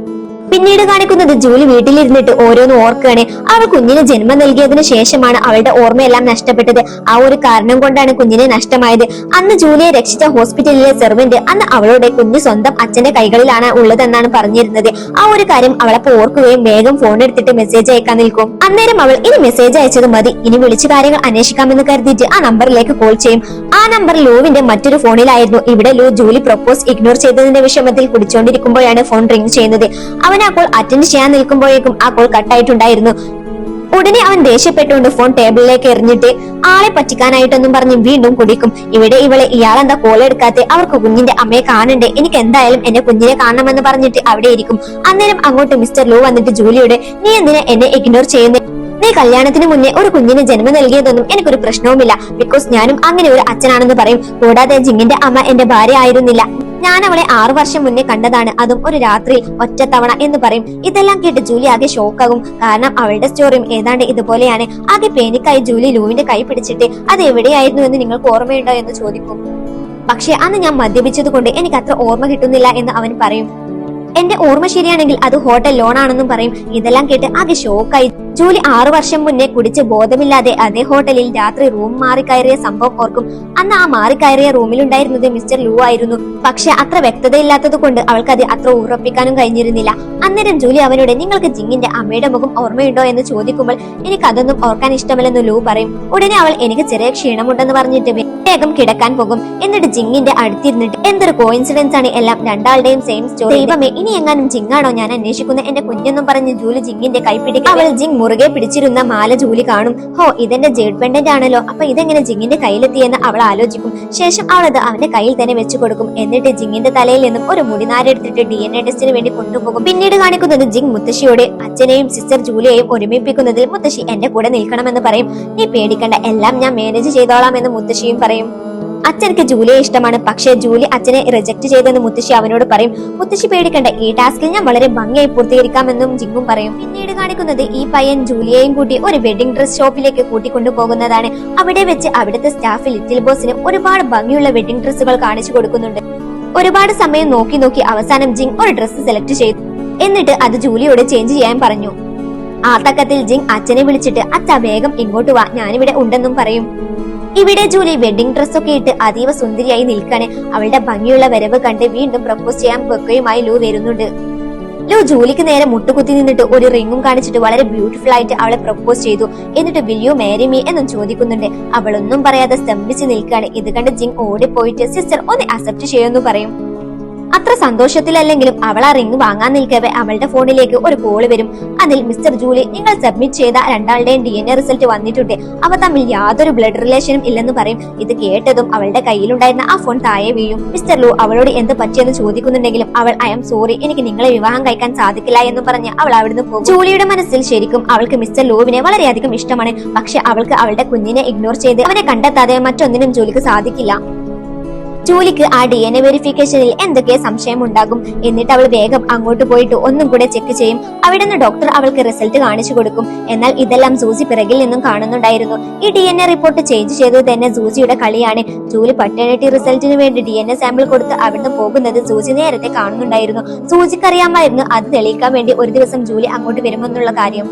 പിന്നീട് കാണിക്കുന്നത് ജൂലി വീട്ടിലിരുന്നിട്ട് ഓരോന്ന് ഓർക്കുകയാണ്. അവൾ കുഞ്ഞിന് ജന്മം നൽകിയതിനു ശേഷമാണ് അവളുടെ ഓർമ്മയെല്ലാം നഷ്ടപ്പെട്ടത്. ആ ഒരു കാരണം കൊണ്ടാണ് കുഞ്ഞിനെ നഷ്ടമായത്. അന്ന് ജൂലിയെ രക്ഷിച്ച ഹോസ്പിറ്റലിലെ സെർവന്റ് അന്ന് അവളുടെ കുഞ്ഞ് സ്വന്തം അച്ഛന്റെ കൈകളിലാണ് ഉള്ളതെന്നാണ് പറഞ്ഞിരുന്നത്. ആ ഒരു കാര്യം അവളപ്പോ ഓർക്കുകയും വേഗം ഫോൺ എടുത്തിട്ട് മെസ്സേജ് അയക്കാൻ നിൽക്കും. അന്നേരം അവൾ ഇനി മെസ്സേജ് അയച്ചത് മതി, ഇനി വിളിച്ചു കാര്യങ്ങൾ അന്വേഷിക്കാമെന്ന് കരുതിയിട്ട് ആ നമ്പറിലേക്ക് കോൾ ചെയ്യും. ആ നമ്പർ ലൂവിന്റെ മറ്റൊരു ഫോണിലായിരുന്നു. ഇവിടെ ലൂ ജൂലി പ്രപ്പോസ് ഇഗ്നോർ ചെയ്തതിന്റെ വിഷമത്തിൽ കുടിച്ചുകൊണ്ടിരിക്കുമ്പോഴാണ് ഫോൺ റിംഗ് ചെയ്യുന്നത്. അവൻ ആ കോൾ അറ്റൻഡ് ചെയ്യാൻ നിൽക്കുമ്പോഴേക്കും ആ കോൾ കട്ടായിട്ടുണ്ടായിരുന്നു. ഉടനെ അവൻ ദേഷ്യപ്പെട്ടുകൊണ്ട് ഫോൺ ടേബിളിലേക്ക് എറിഞ്ഞിട്ട് ആളെ പറ്റിക്കാനായിട്ടൊന്നും പറഞ്ഞ് വീണ്ടും കുടിക്കും. ഇവിടെ ഇവളെ ഇയാളെന്താ കോൾ എടുക്കാതെ, അവർക്ക് കുഞ്ഞിന്റെ അമ്മയെ കാണണ്ടേ, എനിക്ക് എന്തായാലും എന്റെ കുഞ്ഞിനെ കാണണമെന്ന് പറഞ്ഞിട്ട് അവിടെ ഇരിക്കും. അന്നേരം അങ്ങോട്ട് മിസ്റ്റർ ലൂ വന്നിട്ട് ജൂലിയോട് നീ എന്തിനാ എന്നെ ഇഗ്നോർ ചെയ്യുന്നത്, നീ കല്യാണത്തിന് മുന്നേ ഒരു കുഞ്ഞിന് ജന്മം നൽകിയതൊന്നും എനിക്കൊരു പ്രശ്നവുമില്ല, ബിക്കോസ് ഞാനും അങ്ങനെ ഒരു അച്ഛനാണെന്ന് പറയും. കൂടാതെ ജിങ്ങിന്റെ അമ്മ എന്റെ ഭാര്യ ആയിരുന്നില്ല, ഞാൻ അവളെ 6 വർഷം മുന്നേ കണ്ടതാണ്, അതും ഒരു രാത്രിയിൽ ഒറ്റത്തവണ എന്ന് പറയും. ഇതെല്ലാം കേട്ട് ജൂലി ആകെ ഷോക്കാകും. കാരണം അവളുടെ സ്റ്റോറിയും ഏതാണ്ട് ഇതുപോലെയാണ്. ആകെ പേനിക്കായി ജൂലി ലൂവിന്റെ കൈ പിടിച്ചിട്ട് അത് എവിടെയായിരുന്നു എന്ന് നിങ്ങൾക്ക് ഓർമ്മയുണ്ടോ എന്ന് ചോദിക്കും. പക്ഷെ അന്ന് ഞാൻ മദ്യപിച്ചത് കൊണ്ട് എനിക്ക് അത്ര ഓർമ്മ കിട്ടുന്നില്ല എന്ന് അവൻ പറയും. എന്റെ ഓർമ്മ ശരിയാണെങ്കിൽ അത് ഹോട്ടൽ ലോൺ ആണെന്നും പറയും. ഇതെല്ലാം കേട്ട് ആകെ ഷോക്കായി ജൂലി 6 വർഷം മുന്നേ കുടിച്ച് ബോധമില്ലാതെ അതേ ഹോട്ടലിൽ രാത്രി റൂം മാറിക്കയറിയ സംഭവം ഓർക്കും. അന്ന് ആ മാറിക്കയറിയ റൂമിലുണ്ടായിരുന്നത് മിസ്റ്റർ ലൂ ആയിരുന്നു. പക്ഷെ അത്ര വ്യക്തതയില്ലാത്തത് കൊണ്ട് അവൾക്കത് അത്ര ഉറപ്പിക്കാനും കഴിഞ്ഞിരുന്നില്ല. അന്നേരം ജൂലി അവനോട് നിങ്ങൾക്ക് ജിങ്ങിന്റെ അമ്മയുടെ മുഖം ഓർമ്മയുണ്ടോ എന്ന് ചോദിക്കുമ്പോൾ എനിക്ക് അതൊന്നും ഓർക്കാൻ ഇഷ്ടമല്ലെന്ന് ലൂ പറയും. ഉടനെ അവൾ എനിക്ക് ചെറിയ ക്ഷീണമുണ്ടെന്ന് പറഞ്ഞിട്ട് വേഗം കിടക്കാൻ പോകും. എന്നിട്ട് ജിങ്ങിന്റെ അടുത്തിരുന്നിട്ട് എന്തൊരു കോയിൻസിഡൻസ് ആണ്, എല്ലാം രണ്ടാളുടെയും സെയിം സ്റ്റോറി, ദൈവമേ ഇനി എങ്ങാനും ജിങ്ങാണോ ഞാൻ അന്വേഷിക്കുന്ന എന്റെ കുഞ്ഞെന്നും പറഞ്ഞ് ജൂലി ജിങ്ങിന്റെ കൈ പിടിക്കും. അവൾ ജിങ് മുറുകെ പിടിച്ചിരുന്ന മാല ജൂലി കാണും. ഹോ ഇതെന്റെ ജേഡ് പെൻഡന്റ് ആണല്ലോ, അപ്പൊ ഇതെങ്ങനെ ജിങ്ങിന്റെ കയ്യിലെത്തിയെന്ന് അവൾ ആലോചിക്കും. ശേഷം അവൾ അത് അവന്റെ കയ്യിൽ തന്നെ വെച്ചു കൊടുക്കും. എന്നിട്ട് ജിങ്ങിന്റെ തലയിൽ നിന്നും ഒരു മുടിനാരെടുത്തിട്ട് DNA ടെസ്റ്റിന് വേണ്ടി കൊണ്ടുപോകും. പിന്നീട് കാണിക്കുന്നത് ജിങ് മുത്തശ്ശിയോട് അച്ഛനെയും സിസ്റ്റർ ജൂലിയെയും ഒരുമിപ്പിക്കുന്നതിൽ മുത്തശ്ശി എന്റെ കൂടെ നിൽക്കണമെന്ന് പറയും. നീ പേടിക്കണ്ട, എല്ലാം ഞാൻ മാനേജ് ചെയ്തോളാം എന്ന് മുത്തശ്ശിയും പറയും. അച്ഛനക്ക് ജൂലിയെ ഇഷ്ടമാണ്, പക്ഷേ ജൂലി അച്ഛനെ റിജക്ട് ചെയ്തെന്ന് മുത്തശ്ശി അവനോട് പറയും. മുത്തശ്ശി പേടിക്കണ്ട, ഈ ടാസ്കിൽ ഞാൻ വളരെ ഭംഗിയായി പൂർത്തീകരിക്കാമെന്നും ജിങ്ങും പറയും. പിന്നീട് കാണിക്കുന്നത് ഈ പയ്യൻ ജൂലിയെയും കൂട്ടി ഒരു വെഡിങ് ഡ്രസ് ഷോപ്പിലേക്ക് കൂട്ടിക്കൊണ്ടുപോകുന്നതാണ്. അവിടെ വെച്ച് അവിടുത്തെ സ്റ്റാഫ് ലിറ്റിൽ ബോസിന് ഒരുപാട് ഭംഗിയുള്ള വെഡിങ് ഡ്രസ്സുകൾ കാണിച്ചു കൊടുക്കുന്നുണ്ട്. ഒരുപാട് സമയം നോക്കി നോക്കി അവസാനം ജിങ് ഒരു ഡ്രസ്സ് സെലക്ട് ചെയ്തു. എന്നിട്ട് അത് ജൂലിയോട് ചേഞ്ച് ചെയ്യാൻ പറഞ്ഞു. ആ തക്കത്തിൽ ജിങ് അച്ഛനെ വിളിച്ചിട്ട് അച്ഛ വേഗം ഇങ്ങോട്ട് വാ, ഞാനിവിടെ ഉണ്ടെന്നും പറയും. ഇവിടെ ജൂലി വെഡിങ് ഡ്രസ്സൊക്കെ ഇട്ട് അതീവ സുന്ദരിയായി നിൽക്കാണ്. അവളുടെ ഭംഗിയുള്ള വരവ് കണ്ട് വീണ്ടും പ്രപ്പോസ് ചെയ്യാൻ ബൊക്കയുമായി ലൂ വരുന്നുണ്ട്. ലൂ ജൂലിക്ക് നേരെ മുട്ടുകുത്തി നിന്നിട്ട് ഒരു റിംഗും കാണിച്ചിട്ട് വളരെ ബ്യൂട്ടിഫുൾ ആയിട്ട് അവളെ പ്രപ്പോസ് ചെയ്തു. എന്നിട്ട് വിൽ യു മാരി മീ എന്നും ചോദിക്കുന്നുണ്ട്. അവളൊന്നും പറയാതെ സ്തംഭിച്ച് നിൽക്കാണ്. ഇത് കണ്ട് ജിങ് ഓടിപ്പോയിട്ട് സിസ്റ്റർ ഒന്ന് അക്സെപ്റ്റ് ചെയ്യുമെന്ന് പറയും. അത്ര സന്തോഷത്തിലല്ലെങ്കിലും അവൾ ആ റിംഗ് വാങ്ങാൻ നിൽക്കവേ അവളുടെ ഫോണിലേക്ക് ഒരു കോള് വരും. അതിൽ മിസ്റ്റർ ജൂലി നിങ്ങൾ സബ്മിറ്റ് ചെയ്ത രണ്ടാളുടെയും DNA റിസൾട്ട് വന്നിട്ടുണ്ട്, അവ തമ്മിൽ യാതൊരു ബ്ലഡ് റിലേഷനും ഇല്ലെന്ന് പറയും. ഇത് കേട്ടതും അവളുടെ കയ്യിലുണ്ടായിരുന്ന ആ ഫോൺ താഴെ വീഴും. മിസ്റ്റർ ലൂ അവളോട് എന്ത് പറ്റിയെന്ന് ചോദിക്കുന്നുണ്ടെങ്കിലും അവൾ ഐ എം സോറി, എനിക്ക് നിങ്ങളെ വിവാഹം കഴിക്കാൻ സാധിക്കില്ല എന്ന് പറഞ്ഞ് അവൾ അവിടുന്ന് പോകും. ജൂലിയുടെ മനസ്സിൽ ശരിക്കും അവൾക്ക് മിസ്റ്റർ ലൂവിനെ വളരെയധികം ഇഷ്ടമാണ്. പക്ഷെ അവൾക്ക് അവളുടെ കുഞ്ഞിനെ ഇഗ്നോർ ചെയ്ത് അവനെ കണ്ടെത്താതെ മറ്റൊന്നിനും ജോലിക്ക് സാധിക്കില്ല. ജൂലിക്ക് ആ DNA വെരിഫിക്കേഷനിൽ എന്തൊക്കെ സംശയം ഉണ്ടാകും. എന്നിട്ട് അവൾ വേഗം അങ്ങോട്ട് പോയിട്ട് ഒന്നും കൂടെ ചെക്ക് ചെയ്യും. അവിടെ നിന്ന് ഡോക്ടർ അവൾക്ക് റിസൾട്ട് കാണിച്ചു കൊടുക്കും. എന്നാൽ ഇതെല്ലാം സൂസി പിറകിൽ നിന്നും കാണുന്നുണ്ടായിരുന്നു. ഈ DNA റിപ്പോർട്ട് ചേഞ്ച് ചെയ്തത് തന്നെ സൂസിയുടെ കളിയാണ്. ജൂലി പട്ടേണിറ്റി റിസൾട്ടിന് വേണ്ടി DNA സാമ്പിൾ കൊടുത്ത് അവിടുന്ന് പോകുന്നത് സൂസി നേരത്തെ കാണുന്നുണ്ടായിരുന്നു. സൂസിക്കറിയാമായിരുന്നു അത് തെളിയിക്കാൻ വേണ്ടി ഒരു ദിവസം ജൂലി അങ്ങോട്ട് വരുമെന്നുള്ള കാര്യം.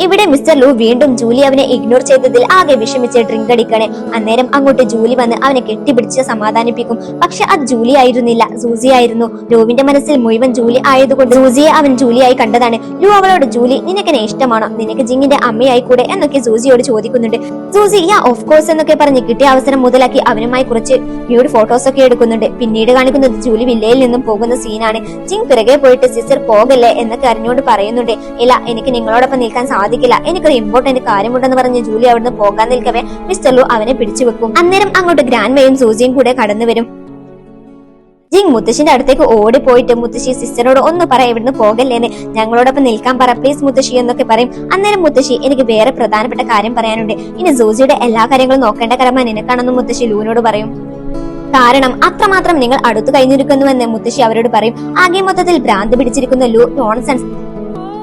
ഇവിടെ മിസ്റ്റർ ലൂ വീണ്ടും ജൂലി അവനെ ഇഗ്നോർ ചെയ്തതിൽ ആകെ വിഷമിച്ച് ഡ്രിങ്ക് അടിക്കണേ. അന്നേരം അങ്ങോട്ട് ജൂലി വന്ന് അവനെ കെട്ടിപ്പിടിച്ച് സമാധാനിപ്പിക്കും. പക്ഷെ അത് ജൂലി ആയിരുന്നില്ല, സൂസി ആയിരുന്നു. ലൂവിന്റെ മനസ്സിൽ മുഴുവൻ ജൂലി ആയതുകൊണ്ട് സൂസിയെ അവൻ ജൂലിയായി കണ്ടതാണ്. ലൂ അവളോട് ജൂലി നിനക്കെന്നെ ഇഷ്ടമാണോ, നിനക്ക് ജിങ്ങിന്റെ അമ്മയായി കൂടെ എന്നൊക്കെ സൂസിയോട് ചോദിക്കുന്നുണ്ട്. സൂസി യാ ഓഫ് കോഴ്സ് എന്നൊക്കെ പറഞ്ഞ് കിട്ടിയ അവസരം മുതലാക്കി അവനുമായി കുറച്ച് ന്യൂഡ് ഫോട്ടോസ് ഒക്കെ എടുക്കുന്നുണ്ട്. പിന്നീട് കാണിക്കുന്നത് ജൂലി വില്ലയിൽ നിന്നും പോകുന്ന സീനാണ്. ജിങ് പിറകെ പോയിട്ട് സിസ്റ്റർ പോകല്ലേ എന്നൊക്കെ അറിഞ്ഞുകൊണ്ട് പറയുന്നുണ്ട്. ഇല്ല, എനിക്ക് നിങ്ങളോടൊപ്പം നിൽക്കാൻ സാധിക്കില്ല, എനിക്കൊരു ഇമ്പോർട്ടന്റ് കാര്യമുണ്ടെന്ന് പറഞ്ഞ് ജൂലി അവിടുന്ന് പോകാൻ നിൽക്കവേ മിസ്റ്റർ ലൂ അവനെ പിടിച്ചു വെക്കും. അന്നേരം അങ്ങോട്ട് ഗ്രാൻഡ്മയും സൂസിയും കൂടെ കടന്നു വരും. ജിങ് മുത്തശ്ശിന്റെ അടുത്തേക്ക് ഓടിപ്പോയിട്ട് മുത്തശ്ശി സിസ്റ്ററോട് ഒന്ന് പറ, ഇവിടുന്ന് പോകല്ലേന്ന്, ഞങ്ങളോടൊപ്പം നിൽക്കാൻ പറ പ്ലീസ് മുത്തശ്ശി എന്നൊക്കെ പറയും. അന്നേരം മുത്തശ്ശി എനിക്ക് വേറെ പ്രധാനപ്പെട്ട കാര്യം പറയാനുണ്ട്, ഇനി സൂസിയുടെ എല്ലാ കാര്യങ്ങളും നോക്കേണ്ട കടമ നിനക്കാണെന്ന് മുത്തശ്ശി ലൂവിനോട് പറയും. കാരണം അത്രമാത്രം നിങ്ങൾ അടുത്തു കഴിഞ്ഞിരിക്കുന്നുവെന്ന് മുത്തശ്ശി അവരോട് പറയും. ആകെ മൊത്തത്തിൽ ഭ്രാന്ത് പിടിച്ചിരിക്കുന്ന ലൂ നോൺസെൻസ്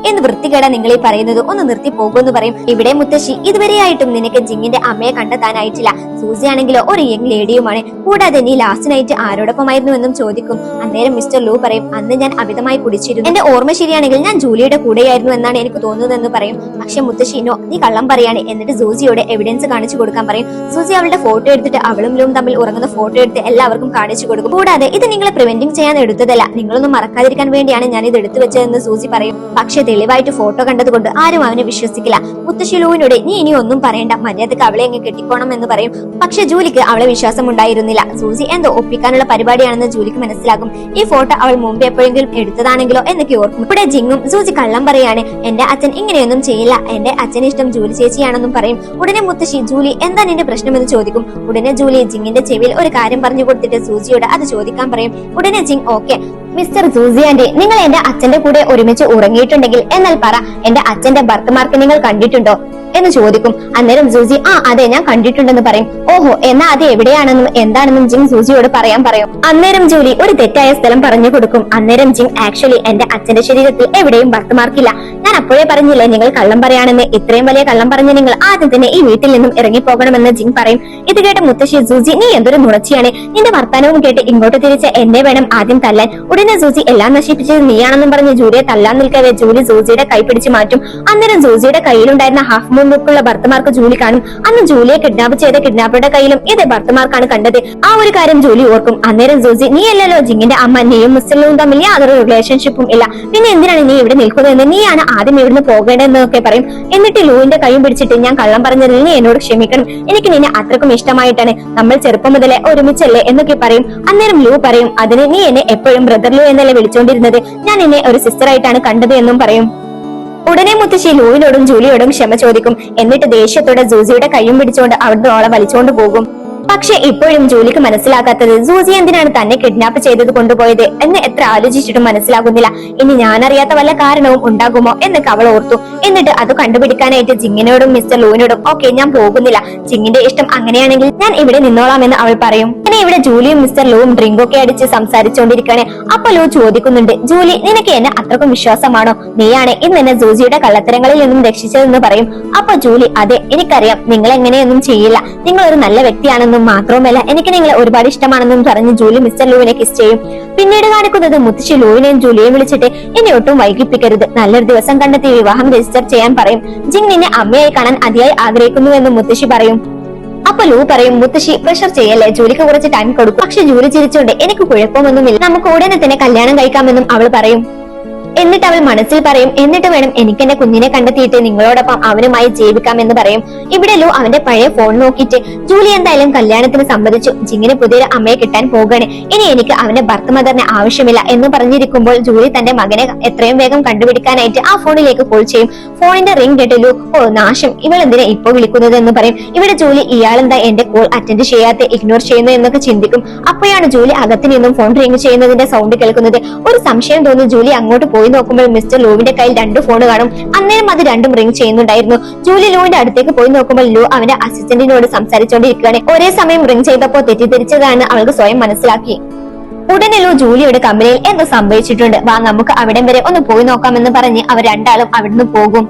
എന്ന് വൃത്തികേടാ നിങ്ങൾ ഈ പറയുന്നത്, ഒന്ന് നിർത്തി പോകുമെന്ന് പറയും. ഇവിടെ മുത്തശ്ശി ഇതുവരെയായിട്ടും നിനക്ക് ജിങ്ങിന്റെ അമ്മയെ കണ്ടെത്താനായിട്ടില്ല, സൂസി ആണെങ്കിലോ ഒരു യങ് ലേഡിയുമാണ്, കൂടാതെ നീ ലാസ്റ്റ് നൈറ്റ് ആരോടൊപ്പമായിരുന്നു എന്നും ചോദിക്കും. അന്നേരം മിസ്റ്റർ ലൂ പറയും അന്ന് ഞാൻ അമിതമായി കുടിച്ചിരുന്നു, എന്റെ ഓർമ്മ ശരിയാണെങ്കിൽ ഞാൻ ജൂലിയുടെ കൂടെയായിരുന്നു എന്നാണ് എനിക്ക് തോന്നുന്നതെന്ന് പറയും. പക്ഷെ മുത്തശ്ശി നോ, നീ കള്ളം പറയാണ് എന്നിട്ട് സൂസിയോട് എവിഡൻസ് കാണിച്ചു കൊടുക്കാൻ പറയും. സൂസി അവളുടെ ഫോട്ടോ എടുത്തിട്ട് അവളും ലൂവും തമ്മിൽ ഉറങ്ങുന്ന ഫോട്ടോ എടുത്ത് എല്ലാവർക്കും കാണിച്ചു കൊടുക്കും. കൂടാതെ ഇത് നിങ്ങളെ പ്രിവെന്റിംഗ് ചെയ്യാൻ എടുത്തതല്ല, നിങ്ങളൊന്നും മറക്കാതിരിക്കാൻ വേണ്ടിയാണ് ഞാൻ ഇത് എടുത്തു വെച്ചതെന്ന് സൂസി പറയും. പക്ഷെ തെളിവായിട്ട് ഫോട്ടോ കണ്ടതുകൊണ്ട് ആരും അവനെ വിശ്വസിക്കില്ല. മുത്തശ്ശി ലൂവിനോട് നീ ഇനി ഒന്നും പറയണ്ട, മര്യാദക്ക് അവളെ അങ്ങ് കെട്ടിക്കോണം എന്ന് പറയും. പക്ഷെ ജൂലിക്ക് അവളെ വിശ്വാസം ഉണ്ടായിരുന്നില്ല. സൂസി എന്തോ ഒപ്പിക്കാനുള്ള പരിപാടിയാണെന്ന് ജൂലിക്ക് മനസ്സിലാകും. ഈ ഫോട്ടോ അവൾ മുമ്പ് എപ്പോഴെങ്കിലും എടുത്തതാണെങ്കിലോ എന്നൊക്കെ ഓർക്കും. ഇവിടെ ജിങ്ങും സൂസി കള്ളം പറയാണ്, എന്റെ അച്ഛൻ ഇങ്ങനെയൊന്നും ചെയ്യില്ല, എന്റെ അച്ഛന് ഇഷ്ടം ജൂലി ചേച്ചിയാണെന്നും പറയും. ഉടനെ മുത്തശ്ശി ജൂലി എന്താ നിന്റെ പ്രശ്നമെന്ന് ചോദിക്കും. ഉടനെ ജൂലി ജിങ്ങിന്റെ ചെവിയിൽ ഒരു കാര്യം പറഞ്ഞു കൊടുത്തിട്ട് സൂസിയോട് അത് ചോദിക്കാൻ പറയും. ഉടനെ ജിങ് ഓക്കെ മിസ്റ്റർ സൂസി ആന്റി, നിങ്ങൾ എന്റെ അച്ഛന്റെ കൂടെ ഒരുമിച്ച് ഉറങ്ങിയിട്ടുണ്ടെങ്കിൽ എന്നാൽ പറ, എന്റെ അച്ഛന്റെ ബർത്ത് മാർക്ക് നിങ്ങൾ കണ്ടിട്ടുണ്ടോ എന്ന് ചോദിക്കും. അന്നേരം സൂസി അതെ ഞാൻ കണ്ടിട്ടുണ്ടെന്ന് പറയും. ഓഹോ, എന്നാ അത് എവിടെയാണെന്നും എന്താണെന്നും ജിങ് സൂസിയോട് പറയാൻ പറയും. അന്നേരം ജൂലി ഒരു തെറ്റായ സ്ഥലം പറഞ്ഞു കൊടുക്കും. അന്നേരം ജിങ് ആക്ച്വലി എന്റെ അച്ഛന്റെ ശരീരത്തിൽ എവിടെയും ബർത്ത് മാർക്കില്ല, ഞാൻ അപ്പോഴേ പറഞ്ഞില്ലേ നിങ്ങൾ കള്ളം പറയാണെന്ന്, ഇത്രയും വലിയ കള്ളം പറഞ്ഞ് നിങ്ങൾ ആദ്യം തന്നെ ഈ വീട്ടിൽ നിന്നും ഇറങ്ങിപ്പോകണമെന്ന് ജിങ് പറയും. ഇത് കേട്ട മുത്തശ്ശി സൂസി നീ എന്തൊരു നുണച്ചിയാണ്, നിന്റെ വർത്തമാനവും കേട്ട് ഇങ്ങോട്ട് തിരിച്ച് എന്നെ വേണം ആദ്യം തല്ലാൻ. ഉടനെ സൂസി എല്ലാം നശിപ്പിച്ചത് നീയാണെന്നും പറഞ്ഞ് ജൂലിയെ തല്ലാൻ നിൽക്കവേ ജൂലി സൂസിയുടെ കൈ പിടിച്ച് മാറ്റും. അന്നേരം സൂസിയുടെ കയ്യിലുണ്ടായിരുന്ന ഹാഫ് മൂൺ ലുക്കുള്ള ബർത്തമാർക്ക് ജൂലി കാണും. അന്ന് ജൂലിയെ കിഡ്നാപ്പ് ചെയ്ത കിഡ്നാപ്പറുടെ കയ്യിലും ഇതേ ബർത്തമാർക്കാണ് കണ്ടത്. ആ ഒരു കാര്യം ജൂലി ഓർക്കും. അന്നേരം സൂസി നീ അല്ലല്ലോ ജിങ്ങിന്റെ അമ്മ, നീയും മിസ്റ്റർ ലൂവും തമ്മിൽ യാതൊരു റിലേഷൻഷിപ്പും ഇല്ല, പിന്നെ എന്തിനാണ് നീ ഇവിടെ നിൽക്കുന്നതെന്ന്, നീയാണ് ആദ്യം ഇവിടുന്ന് പോകേണ്ടതെന്നൊക്കെ പറയും. എന്നിട്ട് ലൂവിന്റെ കൈയും പിടിച്ചിട്ട് ഞാൻ കള്ളം പറഞ്ഞതിൽ നീ എന്നോട് ക്ഷമിക്കണം, എനിക്ക് നിന്നെ അത്രക്കും ഇഷ്ടമായിട്ടാണ്, നമ്മൾ ചെറുപ്പം മുതലേ ഒരുമിച്ചല്ലേ എന്നൊക്കെ പറയും. അന്നേരം ലൂ പറയും അതിന് നീ എന്നെ എപ്പോഴും ബ്രദർ ലൂ എന്നല്ലേ വിളിച്ചോണ്ടിരുന്നത്, ഞാൻ എന്നെ ഒരു സിസ്റ്റർ ആയിട്ടാണ് കണ്ടത് എന്നും പറയും. ഉടനെ മുത്തശ്ശി ലൂവിനോടും ജൂലിയോടും ക്ഷമ ചോദിക്കും. എന്നിട്ട് ദേഷ്യത്തോടെ സൂസിയുടെ കൈയും പിടിച്ചുകൊണ്ട് അവിടുന്ന് ഓളെ വലിച്ചോണ്ട് പോകും. പക്ഷെ ഇപ്പോഴും ജൂലിക്ക് മനസ്സിലാകാത്തത് സൂസി എന്തിനാണ് തന്നെ കിഡ്നാപ്പ് ചെയ്തത് കൊണ്ടുപോയത് എന്ന് എത്ര ആലോചിച്ചിട്ടും മനസ്സിലാകുന്നില്ല. ഇനി ഞാനറിയാത്ത വല്ല കാരണവും ഉണ്ടാകുമോ എന്നൊക്കെ അവൾ ഓർത്തു. എന്നിട്ട് അത് കണ്ടുപിടിക്കാനായിട്ട് ജിങ്ങിനോടും മിസ്റ്റർ ലൂവിനോടും ഓക്കെ ഞാൻ പോകുന്നില്ല, ജിങ്ങിന്റെ ഇഷ്ടം അങ്ങനെയാണെങ്കിൽ ഞാൻ ഇവിടെ നിന്നോളാമെന്ന് അവൾ പറയും. പിന്നെ ഇവിടെ ജൂലിയും മിസ്റ്റർ ലൂവും ഡ്രിങ്കൊക്കെ അടിച്ച് സംസാരിച്ചുകൊണ്ടിരിക്കുകയാണ്. അപ്പൊ ലൂ ചോദിക്കുന്നുണ്ട്, ജൂലി നിനക്ക് എന്നെ അത്രക്കും വിശ്വാസമാണോ, നീയാണ് ഇന്ന് എന്നെ സൂസിയുടെ കള്ളത്തരങ്ങളിൽ നിന്നും രക്ഷിച്ചതെന്ന് പറയും. അപ്പൊ ജൂലി അതെ എനിക്കറിയാം, നിങ്ങൾ എങ്ങനെയൊന്നും ചെയ്യില്ല, നിങ്ങൾ ഒരു നല്ല വ്യക്തിയാണെന്നും മാത്രവുമല്ല എനിക്ക് നിങ്ങളെ ഒരുപാട് ഇഷ്ടമാണെന്നും പറഞ്ഞ് ജൂലി മിസ്റ്റർ ലൂവിനെ കിസ് ചെയ്യും. പിന്നീട് കാണിക്കുന്നത് മുത്തശ്ശി ലൂവിനെയും ജൂലിയെയും വിളിച്ചിട്ട് എന്നെ ഒട്ടും വൈകിപ്പിക്കരുത്, നല്ലൊരു ദിവസം കണ്ടെത്തി വിവാഹം രജിസ്റ്റർ ചെയ്യാൻ പറയും. ജിങ് നിന്നെ അമ്മയായി കാണാൻ അതിയായി ആഗ്രഹിക്കുന്നുവെന്ന് മുത്തശ്ശി പറയും. അപ്പൊ ലൂ പറയും മുത്തശ്ശി പ്രഷർ ചെയ്യല്ലേ, ജൂലിക്ക് കുറച്ച് ടൈം കൊടുക്കും. പക്ഷെ ജൂലി ചിരിച്ചുകൊണ്ട് എനിക്ക് കുഴപ്പമൊന്നുമില്ല, നമുക്ക് ഉടനെ തന്നെ കല്യാണം കഴിക്കാമെന്നും അവൾ പറയും. എന്നിട്ട് അവൾ മനസ്സിൽ പറയും എന്നിട്ട് വേണം എനിക്ക് എന്റെ കുഞ്ഞിനെ കണ്ടെത്തിയിട്ട് നിങ്ങളോടൊപ്പം അവനുമായി ജീവിക്കാം എന്ന് പറയും. ഇവിടെ ലൂ അവന്റെ പഴയ ഫോൺ നോക്കിയിട്ട് ജൂലി എന്തായാലും കല്യാണത്തിന് സമ്മതിച്ചു, ജിങ്ങിന് പുതിയൊരു അമ്മയെ കിട്ടാൻ പോകണേ, ഇനി എനിക്ക് അവന്റെ ഭർത്ത മദറിനെ ആവശ്യമില്ല എന്ന് പറഞ്ഞിരിക്കുമ്പോൾ ജൂലി തന്റെ മകനെ എത്രയും വേഗം കണ്ടുപിടിക്കാനായിട്ട് ആ ഫോണിലേക്ക് കോൾ ചെയ്യും. ഫോണിന്റെ റിംഗ് കേട്ട് ലൂ ഓ നാശം, ഇവൾ എന്തിനാ ഇപ്പൊ വിളിക്കുന്നത് എന്ന് പറയും. ഇവിടെ ജൂലി ഇയാളെന്താ എന്റെ കോൾ അറ്റൻഡ് ചെയ്യാത്ത, ഇഗ്നോർ ചെയ്യുന്നു എന്നൊക്കെ ചിന്തിക്കും. അപ്പോഴാണ് ജൂലി അകത്ത് നിന്നും ഫോൺ റിംഗ് ചെയ്യുന്നതിന്റെ സൗണ്ട് കേൾക്കുന്നത്. ഒരു സംശയം തോന്നി ജൂലി അങ്ങോട്ട് പോയി നോക്കുമ്പോൾ മിസ്റ്റർ ലൂവിന്റെ കയ്യിൽ 2 ഫോൺ കാണും. അന്നേരം അത് രണ്ടും റിംഗ് ചെയ്യുന്നുണ്ടായിരുന്നു. ജൂലി ലൂവിന്റെ അടുത്തേക്ക് പോയി നോക്കുമ്പോൾ ലൂ അവന്റെ അസിസ്റ്റന്റിനോട് സംസാരിച്ചുകൊണ്ടിരിക്കുകയാണ്. ഒരേ സമയം റിംഗ് ചെയ്തപ്പോൾ തെറ്റിദ്ധരിച്ചതാണെന്ന് അവൾക്ക് സ്വയം മനസ്സിലാക്കി. ഉടനെ ലൂ ജൂലിയുടെ കമ്പനിയിൽ എന്തോ സംഭവിച്ചിട്ടുണ്ട്, വാ നമുക്ക് അവിടം വരെ ഒന്ന് പോയി നോക്കാമെന്ന് പറഞ്ഞ് അവർ രണ്ടാളും അവിടുന്ന് പോകും.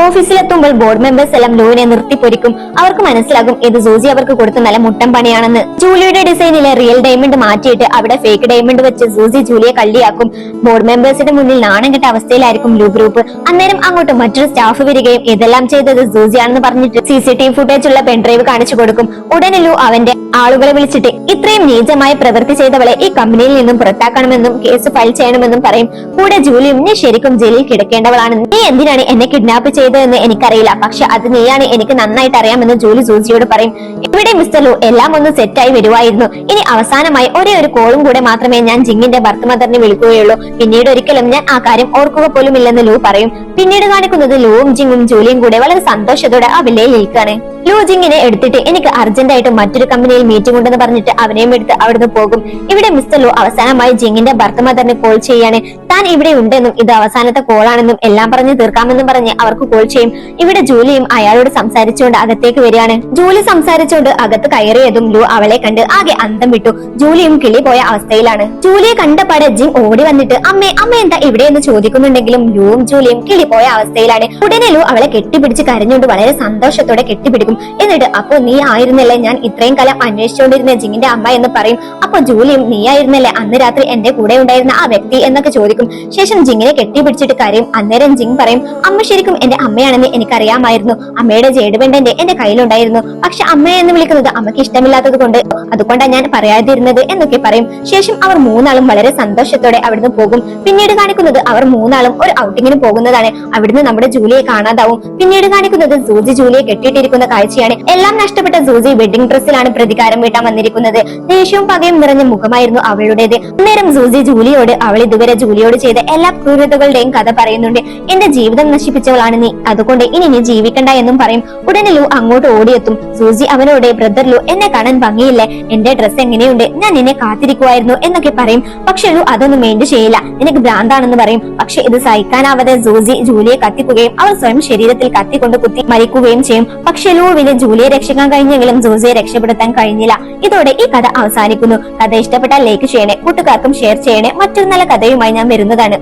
ഓഫീസിലെത്തുമ്പോൾ ബോർഡ് മെമ്പേഴ്സ് എല്ലാം ലൂവിനെ നിർത്തിപ്പൊരിക്കും. അവർക്ക് മനസ്സിലാകും ഇത് സൂസി അവർക്ക് കൊടുത്ത നല്ല മുട്ടൻ പണിയാണെന്ന്. ജൂലിയുടെ ഡിസൈനിലെ റിയൽ ഡയമണ്ട് മാറ്റിയിട്ട് അവിടെ ഫേക്ക് ഡയമണ്ട് വെച്ച് സൂസി ജൂലിയെ കള്ളിയാക്കും. ബോർഡ് മെമ്പേഴ്സിന്റെ മുന്നിൽ നാണം കെട്ട അവസ്ഥയിലായിരിക്കും ലൂ ഗ്രൂപ്പ്. അന്നേരം അങ്ങോട്ട് മറ്റൊരു സ്റ്റാഫ് വരികയും ഇതെല്ലാം ചെയ്തത് സൂസിയാണെന്ന് പറഞ്ഞിട്ട് CCTV ഫുട്ടേജ് ഉള്ള പെൻഡ്രൈവ് കാണിച്ചു കൊടുക്കും. ഉടനെ ലൂ അവന്റെ ആളുകളെ വിളിച്ചിട്ട് ഇത്രയും നീചമായ പ്രവൃത്തി ചെയ്തവളെ ഈ കമ്പനിയിൽ നിന്നും പുറത്താക്കണമെന്നും കേസ് ഫയൽ ചെയ്യണമെന്നും പറയും. കൂടെ ജൂലിയും നീ ശരിക്കും ജയിലിൽ കിടക്കേണ്ടവളാണ്, നീ എന്തിനാണ് എന്നെ കിഡ്നാപ്പ് ചെയ്തതെന്ന് എനിക്കറിയില്ല, പക്ഷെ അത് നീയാണ് എനിക്ക് നന്നായിട്ട് അറിയാമെന്ന് ജൂലി സൂസിയോട് പറയും. ഇവിടെ മിസ്റ്റർ ലൂ എല്ലാം ഒന്ന് സെറ്റായി വരുമായിരുന്നു. ഇനി അവസാനമായി ഒരേ ഒരു കോളും കൂടെ മാത്രമേ ഞാൻ ജിങ്ങിന്റെ ബർത്ത് മദറിനെ വിളിക്കുകയുള്ളൂ. പിന്നീട് ഒരിക്കലും ഞാൻ ആ കാര്യം ഓർക്കുക പോലും ഇല്ലെന്ന് ലൂ പറയും. പിന്നീട് കാണിക്കുന്നത് ലൂവും ജിങ്ങും ജൂലിയും കൂടെ വളരെ സന്തോഷത്തോടെ ആ വില്ലയിൽ നിൽക്കാണ്. ലൂ ജിങ്ങിനെ എടുത്തിട്ട് എനിക്ക് അർജന്റായിട്ട് മറ്റൊരു കമ്പനിയിൽ മീറ്റിംഗ് ഉണ്ടെന്ന് പറഞ്ഞിട്ട് അവനെയും എടുത്ത് അവിടുന്ന് പോകും. ഇവിടെ മിസ്റ്റർ ലൂ അവസാനമായി ജിങ്ങിന്റെ ബർത്ത് മദറിനെ കോൾ ചെയ്യാണ്. താൻ ഇവിടെ ഉണ്ടെന്നും ഇത് അവസാനത്തെ കോളാണെന്നും എല്ലാം പറഞ്ഞ് തീർക്കാമെന്നും പറഞ്ഞ് അവർക്ക് കോൾ ചെയ്യും. ഇവിടെ ജൂലിയും അയാളോട് സംസാരിച്ചുകൊണ്ട് അകത്തേക്ക് വരികയാണ്. ജൂലി സംസാരിച്ചുകൊണ്ട് അകത്ത് കയറിയതും ലൂ അവളെ കണ്ട് ആകെ അന്തം വിട്ടു. ജൂലിയും കിളി പോയ അവസ്ഥയിലാണ്. ജൂലിയെ കണ്ടപാടെ ജിങ് ഓടി വന്നിട്ട് അമ്മേ അമ്മ എന്താ ഇവിടെ എന്ന് ചോദിക്കുന്നുണ്ടെങ്കിലും ലൂവും ജൂലിയും കിളി പോയ അവസ്ഥയിലാണ്. ഉടനെ ലൂ അവളെ കെട്ടിപ്പിടിച്ച് കരഞ്ഞുകൊണ്ട് വളരെ സന്തോഷത്തോടെ കെട്ടിപ്പിടിക്കും. എന്നിട്ട് അപ്പോ നീ ആയിരുന്നല്ലേ ഞാൻ ഇത്രയും കാലം അന്വേഷിച്ചുകൊണ്ടിരുന്ന ജിങ്ങിന്റെ അമ്മ എന്ന് പറയും. അപ്പൊ ജൂലിയും നീ ആയിരുന്നല്ലേ അന്ന് രാത്രി എന്റെ കൂടെ ഉണ്ടായിരുന്ന ആ വ്യക്തി എന്നൊക്കെ ചോദിക്കും. ശേഷം ജിങ്ങിനെ കെട്ടിപ്പിടിച്ചിട്ട് കരയും. അന്നേരം ജിങ് പറയും അമ്മ ശരിക്കും എന്റെ അമ്മയാണെന്ന് എനിക്കറിയാമായിരുന്നു. അമ്മയുടെ ജേഡുപെൻഡന്റ് എന്റെ കയ്യിലുണ്ടായിരുന്നു. പക്ഷെ അമ്മ എന്ന് വിളിക്കുന്നത് അമ്മയ്ക്ക് ഇഷ്ടമില്ലാത്തത് കൊണ്ട് അതുകൊണ്ടാണ് ഞാൻ പറയാതിരുന്നത് എന്നൊക്കെ പറയും. ശേഷം അവർ മൂന്നാളും വളരെ സന്തോഷത്തോടെ അവിടുന്ന് പോകും. പിന്നീട് കാണിക്കുന്നത് അവർ മൂന്നാളും ഒരു ഔട്ടിങ്ങിന് പോകുന്നതാണ്. അവിടുന്ന് നമ്മുടെ ജൂലിയെ കാണാതാവും. പിന്നീട് കാണിക്കുന്നത് സൂസി ജൂലിയെ കെട്ടിയിട്ടിരിക്കുന്ന കാഴ്ചയാണ്. എല്ലാം നഷ്ടപ്പെട്ട സൂസി വെഡിംഗ് ഡ്രസ്സിലാണ് പ്രതികാരം വീട്ടാൻ വന്നിരിക്കുന്നത്. ദേഷ്യവും പകയും നിറഞ്ഞ മുഖമായിരുന്നു അവളുടേത്. അന്നേരം സൂസി ജൂലിയോട് അവൾ ഇതുവരെ ജൂലിയോട് ചെയ്ത എല്ലാ ക്രൂരതകളുടെയും കഥ പറയുന്നുണ്ട്. എന്റെ ജീവിതം നശിപ്പിച്ചവളാണ് നീ, അതുകൊണ്ട് ഇനി നീ ജീവിക്കണ്ട എന്നും പറയും. ഉടനെ ലൂ അങ്ങോട്ട് ഓടിയെത്തും. സൂസി അവനോട് ബ്രദർ ലൂ എന്നെ കാണാൻ ഭംഗിയില്ലേ, എന്റെ ഡ്രസ്സ് എങ്ങനെയുണ്ട്, ഞാൻ നിന്നെ കാത്തിരിക്കുവായിരുന്നു എന്നൊക്കെ പറയും. പക്ഷെ ലൂ അതൊന്നും മെയിന്റ് ചെയ്യില്ല, നിനക്ക് ഭ്രാന്താണെന്ന് പറയും. പക്ഷെ ഇത് സഹിക്കാനാവാതെ സൂസി ജൂലിയെ കത്തിക്കുകയും അവൾ സ്വയം ശരീരത്തിൽ കത്തിക്കൊണ്ട് കുത്തി മരിക്കുകയും ചെയ്യും. പക്ഷെ ലൂവിന് ജൂലിയെ രക്ഷിക്കാൻ കഴിഞ്ഞെങ്കിലും സൂസിയെ രക്ഷപ്പെടുത്താൻ കഴിഞ്ഞില്ല. ഇതോടെ ഈ കഥ അവസാനിക്കുന്നു. കഥ ഇഷ്ടപ്പെട്ടാൽ ലൈക്ക് ചെയ്യണേ, കൂട്ടുകാർക്കും ഷെയർ ചെയ്യണേ. മറ്റൊരു നല്ല കഥയുമായി ഞാൻ വരുന്നതാണ്.